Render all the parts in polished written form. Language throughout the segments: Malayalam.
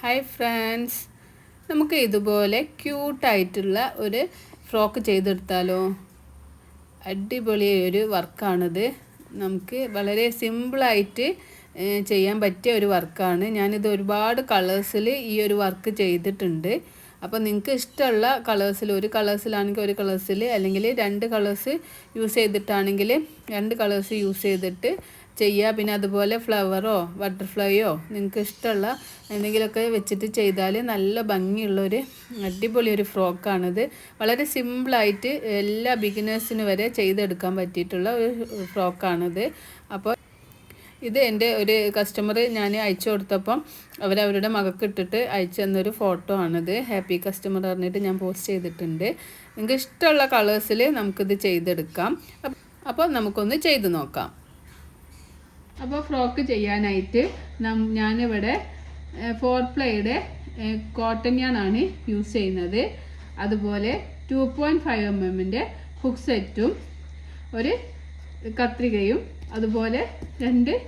ഹായ് ഫ്രണ്ട്സ്, നമുക്ക് ഇതുപോലെ ക്യൂട്ടായിട്ടുള്ള ഒരു ഫ്രോക്ക് ചെയ്തെടുത്താലോ? അടിപൊളി ഒരു വർക്കാണിത്. നമുക്ക് വളരെ സിമ്പിളായിട്ട് ചെയ്യാൻ പറ്റിയ ഒരു വർക്കാണ്. ഞാനിത് ഒരുപാട് കളേഴ്സിൽ ഈ ഒരു വർക്ക് ചെയ്തിട്ടുണ്ട്. അപ്പോൾ നിങ്ങൾക്ക് ഇഷ്ടമുള്ള കളേഴ്സിൽ, ഒരു കളേഴ്സിലാണെങ്കിൽ ഒരു കളേഴ്സിൽ, അല്ലെങ്കിൽ രണ്ട് കളേഴ്സ് യൂസ് ചെയ്തിട്ടാണെങ്കിൽ രണ്ട് കളേഴ്സ് യൂസ് ചെയ്തിട്ട് ചെയ്യുക. പിന്നെ അതുപോലെ ഫ്ലവറോ ബട്ടർഫ്ലൈയോ നിങ്ങൾക്ക് ഇഷ്ടമുള്ള എന്തെങ്കിലുമൊക്കെ വെച്ചിട്ട് ചെയ്താൽ നല്ല ഭംഗിയുള്ളൊരു അടിപൊളി ഒരു ഫ്രോക്കാണിത്. വളരെ സിമ്പിളായിട്ട് എല്ലാ ബിഗിനേഴ്സിന് വരെ ചെയ്തെടുക്കാൻ പറ്റിയിട്ടുള്ള ഒരു ഫ്രോക്കാണിത്. അപ്പോൾ ഇത് എൻ്റെ ഒരു കസ്റ്റമർ ഞാൻ അയച്ചു കൊടുത്തപ്പം അവരവരുടെ മകൾക്ക് ഇട്ടിട്ട് അയച്ചു തന്നൊരു ഫോട്ടോ ആണിത്. ഹാപ്പി കസ്റ്റമർ പറഞ്ഞിട്ട് ഞാൻ പോസ്റ്റ് ചെയ്തിട്ടുണ്ട്. നിങ്ങൾക്ക് ഇഷ്ടമുള്ള കളേഴ്സിൽ നമുക്കിത് ചെയ്തെടുക്കാം. അപ്പോൾ നമുക്കൊന്ന് ചെയ്ത് നോക്കാം. അപ്പോൾ ഫ്രോക്ക് ചെയ്യാനായിട്ട് ഞാനിവിടെ 4 പ്ലൈയുടെ കോട്ടൺ യാണാണ് യൂസ് ചെയ്യുന്നത്. അതുപോലെ 2.5 mm ഹുക്ക് സെറ്റും ഒരു കത്രികയും അതുപോലെ 2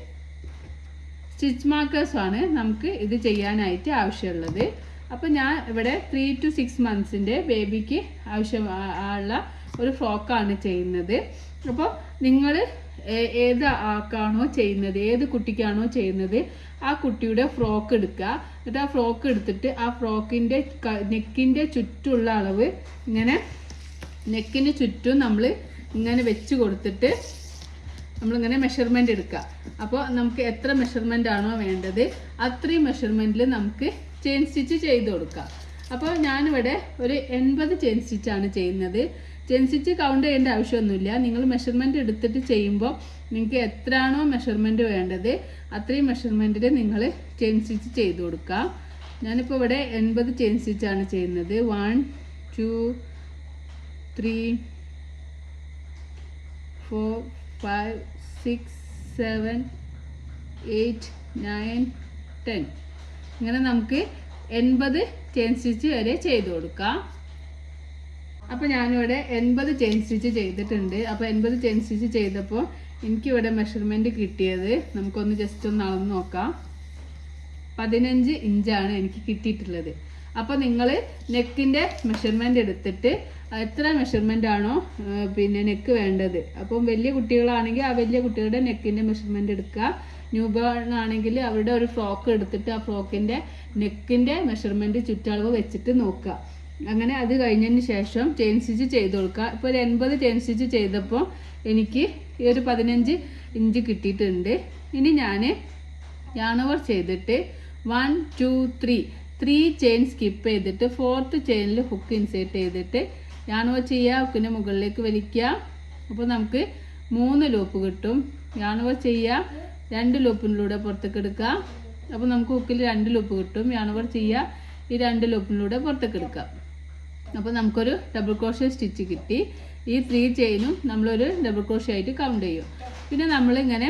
സ്റ്റിച്ച് മാർക്കേഴ്സുമാണ് നമുക്ക് ഇത് ചെയ്യാനായിട്ട് ആവശ്യമുള്ളത്. അപ്പോൾ ഞാൻ ഇവിടെ 3 to 6 months ബേബിക്ക് ആവശ്യമുള്ള ഒരു ഫ്രോക്കാണ് ചെയ്യുന്നത്. അപ്പോൾ നിങ്ങൾ ഏത് ആൾക്കാണോ ചെയ്യുന്നത്, ഏത് കുട്ടിക്കാണോ ചെയ്യുന്നത്, ആ കുട്ടിയുടെ ഫ്രോക്ക് എടുക്കുക. എന്നിട്ട് ആ ഫ്രോക്ക് എടുത്തിട്ട് ആ ഫ്രോക്കിൻ്റെ നെക്കിൻ്റെ ചുറ്റുമുള്ള അളവ് ഇങ്ങനെ നെക്കിന് ചുറ്റും നമ്മൾ ഇങ്ങനെ വെച്ച് കൊടുത്തിട്ട് നമ്മളിങ്ങനെ മെഷർമെൻറ്റ് എടുക്കുക. അപ്പോൾ നമുക്ക് എത്ര മെഷർമെൻ്റ് ആണോ വേണ്ടത് അത്രയും മെഷർമെൻറ്റിൽ നമുക്ക് ചെയിൻ സ്റ്റിച്ച് ചെയ്ത് കൊടുക്കാം. അപ്പോൾ ഞാനിവിടെ ഒരു 80 ചെയിൻ സ്റ്റിച്ചാണ് ചെയ്യുന്നത്. ചെയിൻ സ്റ്റിച്ച് കൗണ്ട് ചെയ്യേണ്ട ആവശ്യമൊന്നുമില്ല. നിങ്ങൾ മെഷർമെൻറ്റ് എടുത്തിട്ട് ചെയ്യുമ്പോൾ നിങ്ങൾക്ക് എത്രയാണോ മെഷർമെൻറ്റ് വേണ്ടത് അത്രയും മെഷർമെൻറ്റിൽ നിങ്ങൾ ചെയിൻ സ്റ്റിച്ച് ചെയ്ത് കൊടുക്കുക. ഞാനിപ്പോൾ ഇവിടെ 80 ചെയിൻ സ്റ്റിച്ചാണ് ചെയ്യുന്നത്. 1 2 3 4 5 6 7 8 9 10 ഇങ്ങനെ നമുക്ക് 80 ചെയിൻ സ്റ്റിച്ച് വരെ ചെയ്ത് കൊടുക്കാം. അപ്പോൾ ഞാനിവിടെ 80 ചെയിൻ സ്റ്റിച്ച് ചെയ്തിട്ടുണ്ട്. അപ്പോൾ 80 ചെയിൻ സ്റ്റിച്ച് ചെയ്തപ്പോൾ എനിക്കിവിടെ മെഷർമെൻറ്റ് കിട്ടിയത് നമുക്കൊന്ന് ജസ്റ്റ് ഒന്ന് അളന്ന് നോക്കാം. 15 ഇഞ്ചാണ് എനിക്ക് കിട്ടിയിട്ടുള്ളത്. അപ്പോൾ നിങ്ങൾ നെക്കിൻ്റെ മെഷർമെൻറ്റ് എടുത്തിട്ട് എത്ര മെഷർമെൻ്റ് ആണോ പിന്നെ നെക്ക് വേണ്ടത്, അപ്പം വലിയ കുട്ടികളാണെങ്കിൽ ആ വലിയ കുട്ടികളുടെ നെക്കിൻ്റെ മെഷർമെൻറ്റ് എടുക്കുക. ന്യൂ ബോൺ ആണെങ്കിൽ അവരുടെ ഒരു ഫ്രോക്ക് എടുത്തിട്ട് ആ ഫ്രോക്കിൻ്റെ നെക്കിൻ്റെ മെഷർമെൻറ്റ് ചുറ്റളവ് വെച്ചിട്ട് നോക്കുക. അങ്ങനെ അത് കഴിഞ്ഞതിന് ശേഷം ചെയിൻ സ്റ്റിച്ച് ചെയ്ത് കൊടുക്കുക. ഇപ്പോൾ ഒരു 80 ചെയിൻ സ്റ്റിച്ച് ചെയ്തപ്പോൾ എനിക്ക് ഈ ഒരു 15 ഇഞ്ച് കിട്ടിയിട്ടുണ്ട്. ഇനി ഞാൻ yarn over ചെയ്തിട്ട് 1 2 3 ചെയിൻ സ്കിപ്പ് ചെയ്തിട്ട് 4th ചെയിനിൽ ഹുക്ക് ഇൻസേർട്ട് ചെയ്തിട്ട് yarn over ചെയ്യുക. ഹുക്കിൻ്റെ മുകളിലേക്ക് വലിക്കുക. അപ്പോൾ നമുക്ക് 3 ലൂപ്പ് കിട്ടും. yarn over ചെയ്യുക, 2 ലൂപ്പിലൂടെ പുറത്തേക്ക് എടുക്കുക. അപ്പോൾ നമുക്ക് ഹുക്കിൽ 2 ലൂപ്പ് കിട്ടും. yarn over ചെയ്യുക, ഈ 2 ലൂപ്പിലൂടെ പുറത്തേക്ക് എടുക്കുക. അപ്പോൾ നമുക്കൊരു ഡബിൾ ക്രോഷ്യ സ്റ്റിച്ച് കിട്ടി. ഈ 3 ചെയിനും നമ്മളൊരു ഡബിൾ ക്രോഷ്യ ആയിട്ട് കൗണ്ട് ചെയ്യും. പിന്നെ നമ്മളിങ്ങനെ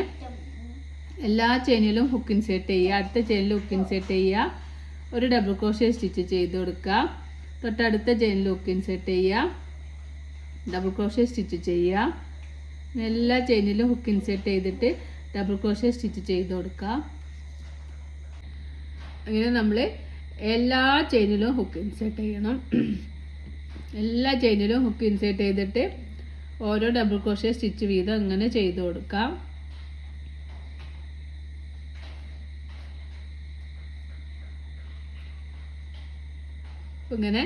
എല്ലാ ചെയിനിലും ഹുക്ക് ഇൻസേർട്ട് ചെയ്യുക, അടുത്ത ചെയിനിൽ ഹുക്ക് ഇൻസേർട്ട് ചെയ്യുക, ഒരു ഡബിൾ ക്രോഷ്യ സ്റ്റിച്ച് ചെയ്ത് കൊടുക്കുക, തൊട്ടടുത്ത ചെയിനിൽ ഹുക്ക് ഇൻസേർട്ട് ചെയ്യുക, ഡബിൾ ക്രോഷ്യ സ്റ്റിച്ച് ചെയ്യുക, എല്ലാ ചെയിനിലും ഹുക്ക് ഇൻസേർട്ട് ചെയ്തിട്ട് ഡബിൾ ക്രോഷ്യ സ്റ്റിച്ച് ചെയ്ത് കൊടുക്കുക. അങ്ങനെ നമ്മൾ എല്ലാ ചെയിനിലും ഹുക്ക് ഇൻസേർട്ട് ചെയ്യണം. എല്ലാ ചെയിനിലും ഹുക്ക് ഇൻസേർട്ട് ചെയ്തിട്ട് ഓരോ ഡബിൾ ക്രോഷ്യ സ്റ്റിച്ച് വീതം അങ്ങനെ ചെയ്ത് കൊടുക്കാം. ഇങ്ങനെ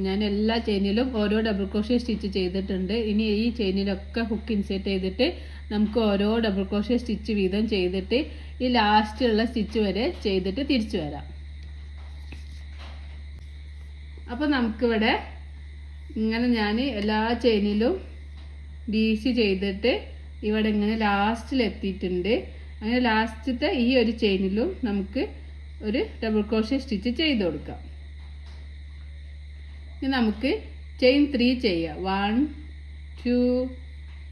ഞാൻ എല്ലാ ചെയിനിലും ഓരോ ഡബിൾ ക്രോഷ്യ സ്റ്റിച്ച് ചെയ്തിട്ടുണ്ട്. ഇനി ഈ ചെയിനിലൊക്കെ ഹുക്ക് ഇൻസേർട്ട് ചെയ്തിട്ട് നമുക്ക് ഓരോ ഡബിൾ ക്രോഷ്യ സ്റ്റിച്ച് വീതം ചെയ്തിട്ട് ഈ ലാസ്റ്റുള്ള സ്റ്റിച്ച് വരെ ചെയ്തിട്ട് തിരിച്ചു വരാം. അപ്പോൾ നമുക്കിവിടെ ഇങ്ങനെ ഞാൻ എല്ലാ ചെയിനിലും BC ചെയ്തിട്ട് ഇവിടെ ഇങ്ങനെ ലാസ്റ്റിൽ എത്തിയിട്ടുണ്ട്. അങ്ങനെ ലാസ്റ്റത്തെ ഈ ഒരു ചെയിനിലും നമുക്ക് ഒരു ഡബിൾ ക്രോഷ്യ സ്റ്റിച്ച് ചെയ്ത് കൊടുക്കാം. ഇനി നമുക്ക് ചെയിൻ 3 ചെയ്യാം. 1 2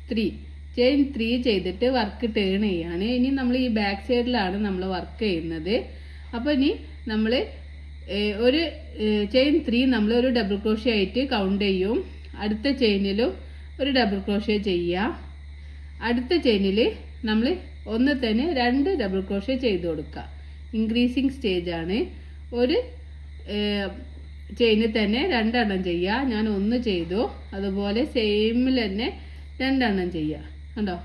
3 ചെയിൻ 3 ചെയ്തിട്ട് വർക്ക് ടേൺ ചെയ്യാണ്. ഇനി നമ്മൾ ഈ ബാക്ക് സൈഡിലാണ് നമ്മൾ വർക്ക് ചെയ്യുന്നത്. അപ്പോൾ ഇനി നമ്മൾ ഒരു ചെയിൻ 3 നമ്മൾ ഒരു ഡബിൾ ക്രോഷ്യ ആയിട്ട് കൗണ്ട് ചെയ്യും. അടുത്ത ചെയിനിലും ഒരു ഡബിൾ ക്രോഷ്യ ചെയ്യുക. അടുത്ത ചെയിനിൽ നമ്മൾ ഒന്ന് തന്നെ 2 ഡബിൾ ക്രോഷ്യ ചെയ്ത് കൊടുക്കുക. ഇൻക്രീസിങ് സ്റ്റേജ് ആണ്. ഒരു ചെയിനിൽ തന്നെ 2 എണ്ണം ചെയ്യുക. ഞാൻ 1 ചെയ്തു. അതുപോലെ സെയിമിൽ തന്നെ 2 എണ്ണം ചെയ്യുക. കണ്ടോ,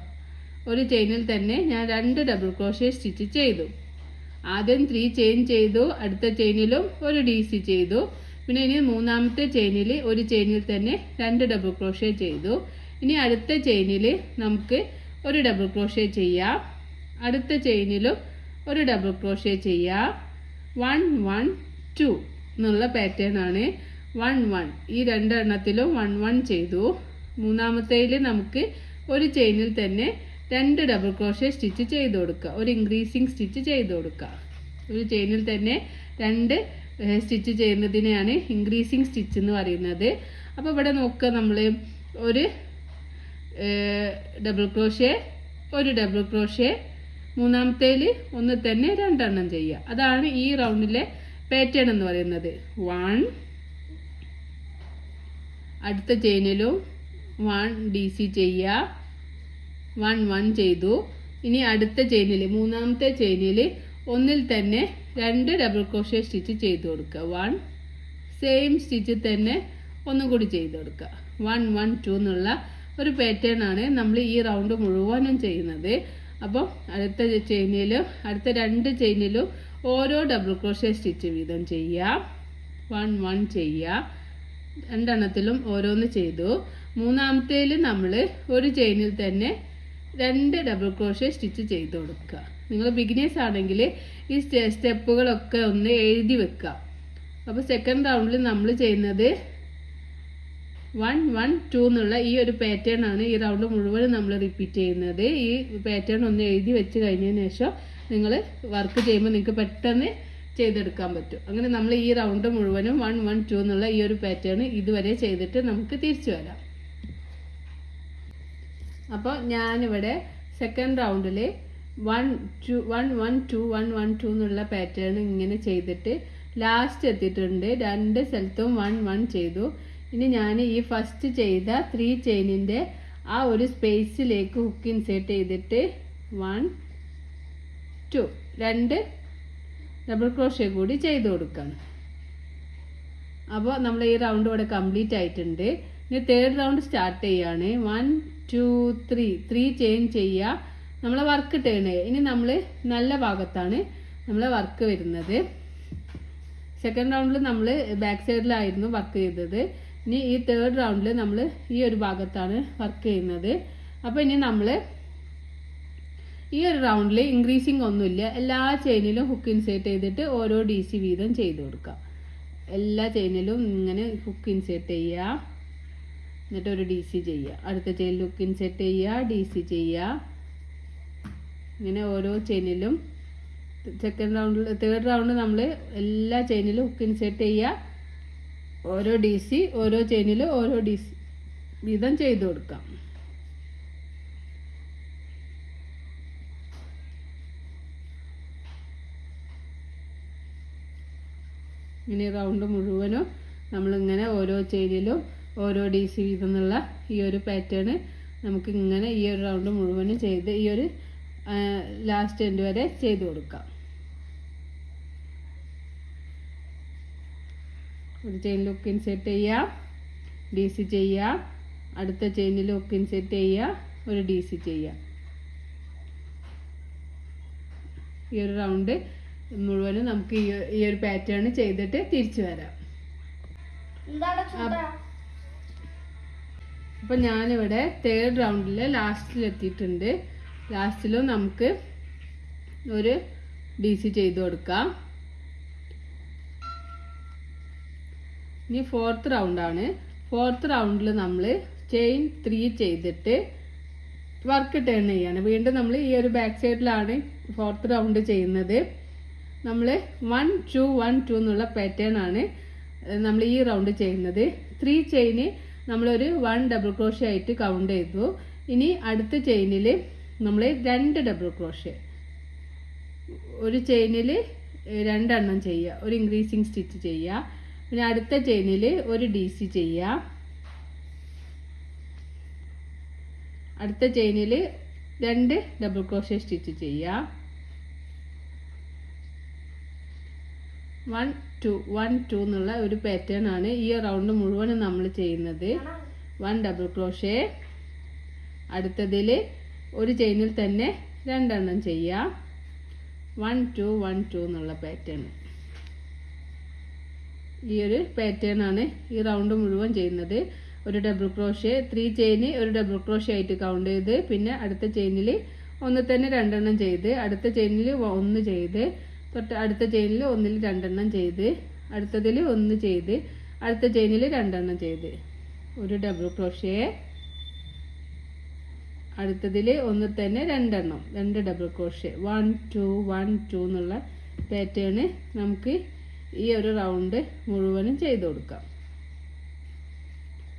ഒരു ചെയിനിൽ തന്നെ ഞാൻ 2 ഡബിൾ ക്രോഷ്യ സ്റ്റിച്ച് ചെയ്തു. ആദ്യം 3 ചെയിൻ ചെയ്തു, അടുത്ത ചെയിനിലും ഒരു DC ചെയ്തു. പിന്നെ ഇനി മൂന്നാമത്തെ ചെയിനിൽ ഒരു ചെയിനിൽ തന്നെ 2 ഡബിൾ ക്രോഷ്യ ചെയ്തു. ഇനി അടുത്ത ചെയിനിൽ നമുക്ക് ഒരു ഡബിൾ ക്രോഷ്യ ചെയ്യാം. അടുത്ത ചെയിനിലും ഒരു ഡബിൾ ക്രോഷ്യ ചെയ്യാം. 1 1 2 എന്നുള്ള പാറ്റേൺ ആണ്. 1 1 ഈ 2 എണ്ണത്തിലും 1 1 ചെയ്തു. മൂന്നാമത്തേൽ നമുക്ക് ഒരു ചെയിനിൽ തന്നെ 2 ഡബിൾ ക്രോഷ്യ സ്റ്റിച്ച് ചെയ്ത് കൊടുക്കുക. ഒരു ഇൻക്രീസിങ് സ്റ്റിച്ച് ചെയ്ത് കൊടുക്കുക. ഒരു ചെയിനിൽ തന്നെ 2 സ്റ്റിച്ച് ചെയ്യുന്നതിനെയാണ് ഇൻക്രീസിങ് സ്റ്റിച്ച് എന്ന് പറയുന്നത്. അപ്പോൾ ഇവിടെ നോക്കുക, നമ്മൾ ഒരു ഡബിൾ ക്രോഷ്യ, ഒരു ഡബിൾ ക്രോഷ്യ, മൂന്നാമത്തേൽ ഒന്ന് തന്നെ 2 എണ്ണം ചെയ്യുക. അതാണ് ഈ റൗണ്ടിലെ പാറ്റേൺ എന്ന് പറയുന്നത്. 1 അടുത്ത ചെയിനിലും 1 DC ചെയ്യുക. 1 1 ചെയ്തു. ഇനി അടുത്ത ചെയിനിൽ, മൂന്നാമത്തെ ചെയിനിൽ ഒന്നിൽ തന്നെ 2 ഡബിൾ ക്രോഷ്യ സ്റ്റിച്ച് ചെയ്ത് കൊടുക്കുക. 1 സെയിം സ്റ്റിച്ച് തന്നെ ഒന്നും കൂടി ചെയ്ത് കൊടുക്കുക. 1 1 2 എന്നുള്ള ഒരു പാറ്റേൺ ആണ് നമ്മൾ ഈ റൗണ്ട് മുഴുവനും ചെയ്യുന്നത്. അപ്പം അടുത്ത ചെയിനിലും അടുത്ത 2 ചെയിനിലും ഓരോ ഡബിൾ ക്രോഷ്യ സ്റ്റിച്ച് വീതം ചെയ്യുക. 1 1 ചെയ്യുക. 2 എണ്ണത്തിലും ഓരോന്ന് ചെയ്തു. മൂന്നാമത്തേൽ നമ്മൾ ഒരു ചെയിനിൽ തന്നെ 2 ഡബിൾ ക്രോഷ്യ സ്റ്റിച്ച് ചെയ്ത് കൊടുക്കുക. നിങ്ങൾ ബിഗിനേഴ്സ് ആണെങ്കിൽ ഈ സ്റ്റെപ്പുകളൊക്കെ ഒന്ന് എഴുതി വെക്കുക. അപ്പോൾ സെക്കൻഡ് റൗണ്ടിൽ നമ്മൾ ചെയ്യുന്നത് 1 1 2 എന്നുള്ള ഈ ഒരു പാറ്റേൺ ആണ് ഈ റൗണ്ട് മുഴുവനും നമ്മൾ റിപ്പീറ്റ് ചെയ്യുന്നത്. ഈ പാറ്റേൺ ഒന്ന് എഴുതി വെച്ച് കഴിഞ്ഞതിന് ശേഷം നിങ്ങൾ വർക്ക് ചെയ്യുമ്പോൾ നിങ്ങൾക്ക് പെട്ടെന്ന് ചെയ്തെടുക്കാൻ പറ്റും. അങ്ങനെ നമ്മൾ ഈ റൗണ്ട് മുഴുവനും 1 1 2 എന്നുള്ള ഈ ഒരു പാറ്റേൺ ഇതുവരെ ചെയ്തിട്ട് നമുക്ക് തിരിച്ചു വരാം. അപ്പോൾ ഞാനിവിടെ സെക്കൻഡ് റൗണ്ടിൽ 1 1 1 2 1 1 2 എന്നുള്ള പാറ്റേൺ ഇങ്ങനെ ചെയ്തിട്ട് ലാസ്റ്റ് എത്തിയിട്ടുണ്ട്. 2 സ്ഥലത്തും 1 1 ചെയ്തു. ഇനി ഞാൻ ഈ ഫസ്റ്റ് ചെയ്ത 3 ചെയിനിൻ്റെ ആ ഒരു സ്പേസിലേക്ക് ഹുക്ക് ഇൻസേർട്ട് ചെയ്തിട്ട് 1 2 2 ഡബിൾ ക്രോഷ്യ കൂടി ചെയ്ത് കൊടുക്കുകയാണ്. അപ്പോൾ നമ്മൾ ഈ റൗണ്ട് ഇവിടെ കംപ്ലീറ്റ് ആയിട്ടുണ്ട്. ഇനി തേർഡ് റൗണ്ട് സ്റ്റാർട്ട് ചെയ്യുകയാണ്. 1 2 3 ചെയിൻ ചെയ്യുക. നമ്മളെ വർക്ക് ടേൺ ചെയ്യുക. ഇനി നമ്മൾ നല്ല ഭാഗത്താണ് നമ്മളെ വർക്ക് വരുന്നത്. സെക്കൻഡ് റൗണ്ടിൽ നമ്മൾ ബാക്ക് സൈഡിലായിരുന്നു വർക്ക് ചെയ്തത്. ഇനി ഈ തേർഡ് റൗണ്ടിൽ നമ്മൾ ഈ ഒരു ഭാഗത്താണ് വർക്ക് ചെയ്യുന്നത്. അപ്പോൾ ഇനി നമ്മൾ ഈ ഒരു റൗണ്ടിൽ ഇൻക്രീസിങ് ഒന്നുമില്ല. എല്ലാ ചെയിനിലും ഹുക്ക് ഇൻസേർട്ട് ചെയ്തിട്ട് ഓരോ DC വീതം ചെയ്ത് കൊടുക്കുക. എല്ലാ ചെയിനിലും ഇങ്ങനെ ഹുക്ക് ഇൻസേർട്ട് ചെയ്യുക. എന്നിട്ട് ഒരു DC ചെയ്യുക. അടുത്ത ചെയിനിൽ ഹുക്ക് ഇൻസേർട്ട് ചെയ്യുക, DC ചെയ്യുക. ഇങ്ങനെ ഓരോ ചെയിനിലും സെക്കൻഡ് റൗണ്ടിൽ തേർഡ് റൗണ്ട് നമ്മൾ എല്ലാ ചെയിനിലും ഹുക്ക് ഇൻസേർട്ട് ചെയ്യുക. ഓരോ DC ഓരോ ചെയിനിലും ഓരോ DC വീതം ചെയ്ത് കൊടുക്കാം. ഇനി റൗണ്ട് മുഴുവനും നമ്മളിങ്ങനെ ഓരോ ചെയിനിലും ഓരോ DC വീതം എന്നുള്ള ഈ ഒരു പാറ്റേൺ നമുക്ക് ഇങ്ങനെ ഈ ഒരു റൗണ്ട് മുഴുവനും ചെയ്ത് ഈ ഒരു ലാസ്റ്റ് എൻഡ് വരെ ചെയ്ത് കൊടുക്കാം. ഒരു ചെയിനിൽ ഹുക്ക് ഇൻസേർട്ട് ചെയ്യുക, DC ചെയ്യുക. അടുത്ത ചെയിനിൽ ഹുക്ക് ഇൻസേർട്ട് ചെയ്യുക, ഒരു DC ചെയ്യുക. ഈ ഒരു റൗണ്ട് മുഴുവനും നമുക്ക് ഈ ഒരു പാറ്റേൺ ചെയ്തിട്ട് തിരിച്ചു വരാം. അപ്പം ഞാനിവിടെ തേർഡ് റൗണ്ടിൽ ലാസ്റ്റിലെത്തിയിട്ടുണ്ട്. ലാസ്റ്റിലും നമുക്ക് ഒരു DC ചെയ്ത് കൊടുക്കാം. ഇനി ഫോർത്ത് റൗണ്ടാണ്. ഫോർത്ത് റൗണ്ടിൽ നമ്മൾ ചെയിൻ 3 ചെയ്തിട്ട് വർക്ക് ടേൺ ചെയ്യാണ്. വീണ്ടും നമ്മൾ ഈ ഒരു ബാക്ക് സൈഡിലാണ് ഫോർത്ത് റൗണ്ട് ചെയ്യുന്നത്. നമ്മൾ 1 2 1 2 എന്നുള്ള പാറ്റേൺ ആണ് നമ്മൾ ഈ റൗണ്ട് ചെയ്യുന്നത്. 3 ചെയിന് നമ്മളൊരു 1 ഡബിൾ ക്രോഷ്യ ആയിട്ട് കൗണ്ട് ചെയ്തു. ഇനി അടുത്ത ചെയിനിൽ നമ്മൾ 2 ഡബിൾ ക്രോഷ്യ, ഒരു ചെയിനിൽ 2 എണ്ണം ചെയ്യുക, ഒരു ഇൻക്രീസിങ് സ്റ്റിച്ച് ചെയ്യുക. പിന്നെ അടുത്ത ചെയിനിൽ ഒരു DC ചെയ്യുക. അടുത്ത ചെയിനിൽ 2 ഡബിൾ ക്രോഷ്യ സ്റ്റിച്ച് ചെയ്യുക. 1 2 1 2 എന്നുള്ള ഒരു പാറ്റേൺ ആണ് ഈ റൗണ്ട് മുഴുവനും നമ്മൾ ചെയ്യുന്നത്. 1 ഡബിൾ ക്രോഷേ, അടുത്തതിൽ ഒരു ചെയിനിൽ തന്നെ 2 എണ്ണം ചെയ്യാം. 1 2 1 2 എന്നുള്ള പാറ്റേൺ. ഈ ഒരു പാറ്റേൺ ആണ് ഈ റൗണ്ട് മുഴുവൻ ചെയ്യുന്നത്. ഒരു ഡബിൾ ക്രോഷേ, 3 ചെയിൻ ഒരു ഡബിൾ ക്രോഷേ ആയിട്ട് കൗണ്ട് ചെയ്ത്, പിന്നെ അടുത്ത ചെയിനിൽ ഒന്ന് തന്നെ 2 എണ്ണം ചെയ്ത്, അടുത്ത ചെയിനിൽ 1 ചെയ്ത്, തൊട്ട് അടുത്ത ചെയിനിൽ ഒന്നിൽ 2 എണ്ണം ചെയ്ത്, അടുത്തതിൽ 1 ചെയ്ത്, അടുത്ത ചെയിനിൽ 2 എണ്ണം ചെയ്ത്, ഒരു ഡബിൾ ക്രോഷേ, അടുത്തതിൽ ഒന്ന് തന്നെ 2 എണ്ണം, 2 ഡബിൾ ക്രോഷേ. 1 2 1 2 എന്നുള്ള പാറ്റേൺ നമുക്ക് ഈ ഒരു റൗണ്ട് മുഴുവനും ചെയ്ത് കൊടുക്കാം.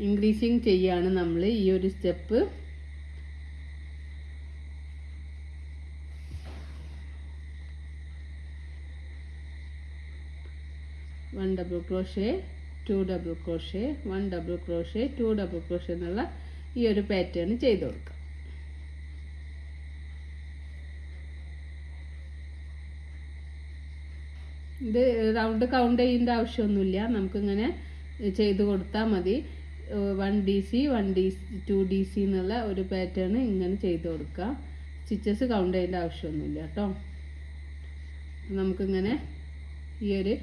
ഇൻക്രീസിങ് ചെയ്യാണ് നമ്മൾ ഈ ഒരു step. One double crochet, 2 double crochet, 1 double crochet, 2 double crochet എന്നുള്ള ഈ ഒരു പാറ്റേൺ ചെയ്ത് കൊടുക്കാം. ഇത് റൗണ്ട് കൗണ്ട് ചെയ്യേണ്ട ആവശ്യമൊന്നുമില്ല, നമുക്കിങ്ങനെ ചെയ്ത് കൊടുത്താൽ മതി. 1 DC 1 DC 2 DC എന്നുള്ള ഒരു പാറ്റേൺ ഇങ്ങനെ ചെയ്ത് കൊടുക്കുക. സ്റ്റിച്ചസ് കൗണ്ട് ചെയ്യേണ്ട ആവശ്യമൊന്നുമില്ല കേട്ടോ. നമുക്കിങ്ങനെ ഈ ഒരു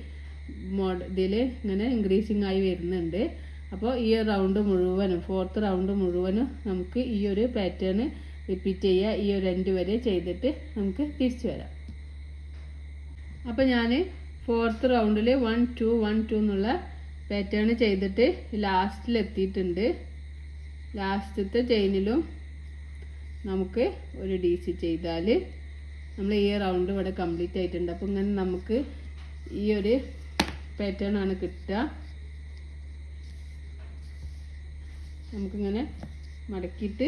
ഇതിൽ ഇങ്ങനെ ഇൻക്രീസിങ് ആയി വരുന്നുണ്ട്. അപ്പോൾ ഈ റൗണ്ട് മുഴുവനും 4th റൗണ്ട് മുഴുവനും നമുക്ക് ഈ ഒരു പാറ്റേൺ റിപ്പീറ്റ് ചെയ്യുക. ഈ ഒരു എൻഡ് വരെ ചെയ്തിട്ട് നമുക്ക് തിരിച്ചു വരാം. അപ്പോൾ ഞാൻ 4th റൗണ്ടിൽ 1 2 1 2 എന്നുള്ള പാറ്റേൺ ചെയ്തിട്ട് ലാസ്റ്റിലെത്തിയിട്ടുണ്ട്. ലാസ്റ്റത്തെ ചെയിനിലും നമുക്ക് ഒരു DC ചെയ്താൽ നമ്മൾ ഈ റൗണ്ട് ഇവിടെ കംപ്ലീറ്റ് ആയിട്ടുണ്ട്. അപ്പോൾ ഇങ്ങനെ നമുക്ക് ഈ ഒരു പാറ്റേൺ ആണ് കിട്ടുക. നമുക്കിങ്ങനെ മടക്കിയിട്ട്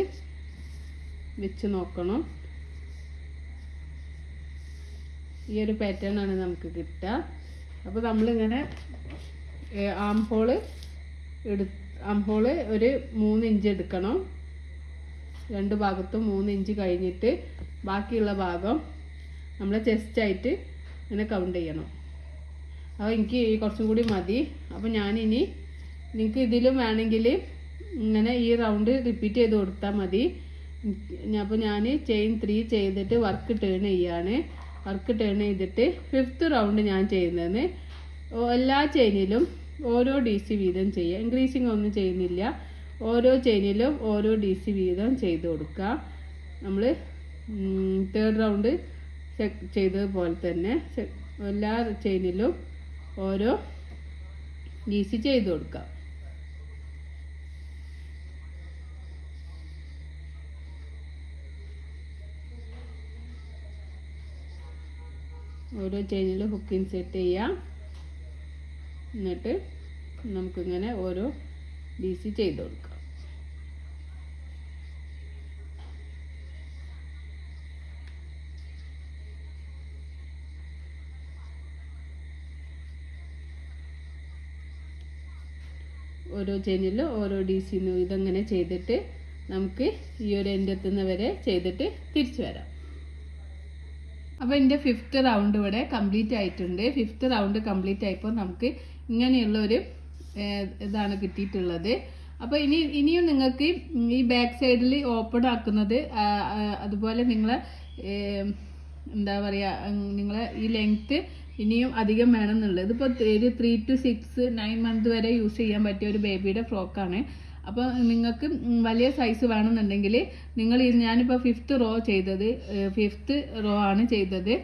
വെച്ച് നോക്കണം. ഈ ഒരു പാറ്റേൺ ആണ് നമുക്ക് കിട്ടുക. അപ്പോൾ നമ്മളിങ്ങനെ ആം ഹോള് ഒരു 3 ഇഞ്ച് എടുക്കണം. 2 ഭാഗത്തും 3 ഇഞ്ച് കഴിഞ്ഞിട്ട് ബാക്കിയുള്ള ഭാഗം നമ്മളെ ചെസ്റ്റായിട്ട് ഇങ്ങനെ കൗണ്ട് ചെയ്യണം. അപ്പോൾ എനിക്ക് കുറച്ചും കൂടി മതി. അപ്പോൾ ഞാനിനി നിങ്ങൾക്ക് ഇതിലും വേണമെങ്കിൽ ഇങ്ങനെ ഈ റൗണ്ട് റിപ്പീറ്റ് ചെയ്ത് കൊടുത്താൽ മതി. അപ്പോൾ ഞാൻ ചെയിൻ 3 ചെയ്തിട്ട് വർക്ക് ടേൺ ചെയ്യാണ്. വർക്ക് ടേൺ ചെയ്തിട്ട് 5th റൗണ്ട് ഞാൻ ചെയ്യുന്നതെന്ന് എല്ലാ ചെയിനിലും ഓരോ DC വീതം ചെയ്യുക. ഇൻക്രീസിങ് ഒന്നും ചെയ്യുന്നില്ല. ഓരോ ചെയിനിലും ഓരോ DC വീതം ചെയ്ത് കൊടുക്കുക. നമ്മൾ 3rd റൗണ്ട് ചെയ്തതുപോലെ തന്നെ എല്ലാ ചെയിനിലും ഓരോ DC ചെയ്ത് കൊടുക്കുക. ഓരോ ചെയിനിലും ഹുക്ക് ഇൻസെർട്ട് ചെയ്യാം. എന്നിട്ട് നമുക്കിങ്ങനെ ഓരോ DC ചെയ്ത് കൊടുക്കാം. ഓരോ ചെയിനിലും ഓരോ DC ഇതങ്ങനെ ചെയ്തിട്ട് നമുക്ക് ഈ ഒരു എൻഡ് എത്തുന്നവരെ ചെയ്തിട്ട് തിരിച്ചു വരാം. അപ്പോൾ എൻ്റെ 5th റൗണ്ട് ഇവിടെ കംപ്ലീറ്റ് ആയിട്ടുണ്ട്. 5th റൗണ്ട് കംപ്ലീറ്റ് ആയപ്പോൾ നമുക്ക് ഇങ്ങനെയുള്ളൊരു ഇതാണ് കിട്ടിയിട്ടുള്ളത്. അപ്പോൾ ഇനിയും നിങ്ങൾക്ക് ഈ ബാക്ക് സൈഡിൽ ഓപ്പൺ ആക്കുന്നത് അതുപോലെ നിങ്ങൾ എന്താ പറയുക, നിങ്ങളെ ഈ ലെങ്ത്ത് ഇനിയും അധികം വേണമെന്നുള്ളത്. ഇതിപ്പോൾ ഒരു 3 to 6 9 month വരെ യൂസ് ചെയ്യാൻ പറ്റിയ ഒരു ബേബിയുടെ ഫ്രോക്കാണ്. അപ്പോൾ നിങ്ങൾക്ക് വലിയ സൈസ് വേണമെന്നുണ്ടെങ്കിൽ ഞാനിപ്പോൾ 5th റോ ചെയ്തത് 5th റോ ആണ് ചെയ്തത്.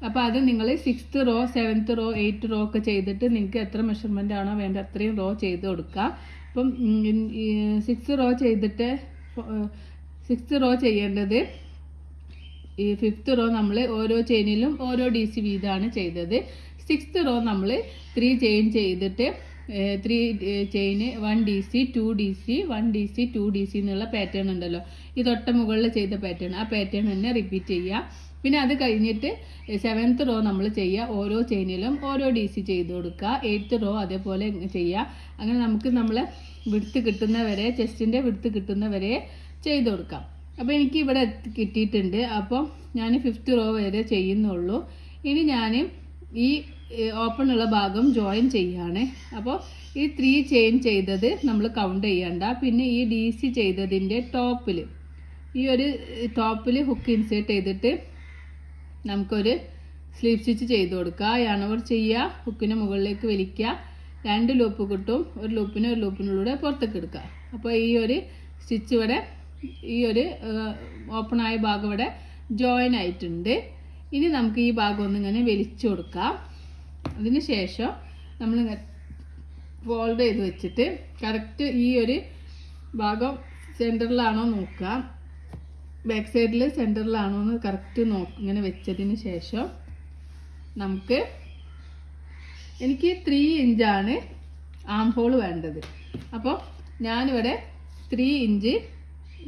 അപ്പോൾ അത് നിങ്ങൾ 6th raw 7th raw 8th raw ഒക്കെ ചെയ്തിട്ട് നിങ്ങൾക്ക് എത്ര മെഷർമെൻ്റ് ആണോ വേണ്ട അത്രയും റോ ചെയ്ത് കൊടുക്കുക. അപ്പം 6th റോ ചെയ്തിട്ട് 6th റോ ചെയ്യേണ്ടത് ഈ 5th റോ നമ്മൾ ഓരോ ചെയിനിലും ഓരോ DC വീതമാണ് ചെയ്തത്. 6th റോ നമ്മൾ 3 ചെയിൻ ചെയ്തിട്ട് 3 ചെയിന് 1 DC 2 DC 1 DC 2 DC എന്നുള്ള പാറ്റേൺ ഉണ്ടല്ലോ, ഈ തൊട്ട മുകളിൽ ചെയ്ത പാറ്റേൺ, ആ പാറ്റേൺ തന്നെ റിപ്പീറ്റ് ചെയ്യുക. പിന്നെ അത് കഴിഞ്ഞിട്ട് 7th റോ നമ്മൾ ചെയ്യുക, ഓരോ ചെയിനിലും ഓരോ DC ചെയ്ത് കൊടുക്കുക. 8th റോ അതേപോലെ ചെയ്യുക. അങ്ങനെ നമുക്ക് നമ്മളെ വിടുത്ത് കിട്ടുന്നവരെ, ചെസ്റ്റിൻ്റെ വിടുത്ത് കിട്ടുന്നവരെ ചെയ്ത് കൊടുക്കാം. അപ്പോൾ എനിക്ക് ഇവിടെ കിട്ടിയിട്ടുണ്ട്. അപ്പോൾ ഞാൻ 5th റോ വരെ ചെയ്യുന്നുള്ളൂ. ഇനി ഞാൻ ഈ ഓപ്പൺ ഉള്ള ഭാഗം ജോയിൻ ചെയ്യാണ്. അപ്പോൾ ഈ 3 ചെയിൻ ചെയ്തത് നമ്മൾ കൗണ്ട് ചെയ്യണ്ട. പിന്നെ ഈ DC ചെയ്തതിൻ്റെ ടോപ്പിൽ ഈ ഒരു ടോപ്പിൽ ഹുക്ക് ഇൻസേർട്ട് ചെയ്തിട്ട് നമുക്കൊരു സ്ലീവ് സ്റ്റിച്ച് ചെയ്ത് കൊടുക്കുക. യാണോവർ ചെയ്യുക, ഹുക്കിന് മുകളിലേക്ക് വലിക്കുക, 2 ലൂപ്പ് കിട്ടും. ഒരു ലൂപ്പിനുള്ളിലൂടെ പുറത്തേക്ക് എടുക്കുക. അപ്പോൾ ഈ ഒരു സ്റ്റിച്ച് ഇവിടെ ഈ ഒരു ഓപ്പണായ ഭാഗം ഇവിടെ ജോയിൻ ആയിട്ടുണ്ട്. ഇനി നമുക്ക് ഈ ഭാഗം ഒന്നിങ്ങനെ വലിച്ചു കൊടുക്കാം. അതിന് ശേഷം നമ്മളിങ്ങനെ ഫോൾഡ് ചെയ്ത് വെച്ചിട്ട് കറക്റ്റ് ഈ ഒരു ഭാഗം സെൻറ്ററിലാണോ നോക്കുക, ബാക്ക് സൈഡിൽ സെൻറ്ററിലാണോ എന്ന് കറക്റ്റ് ഇങ്ങനെ വെച്ചതിന് ശേഷം എനിക്ക് 3 ഇഞ്ചാണ് ആം ഹോൾ വേണ്ടത്. അപ്പോൾ ഞാനിവിടെ 3 ഇഞ്ച്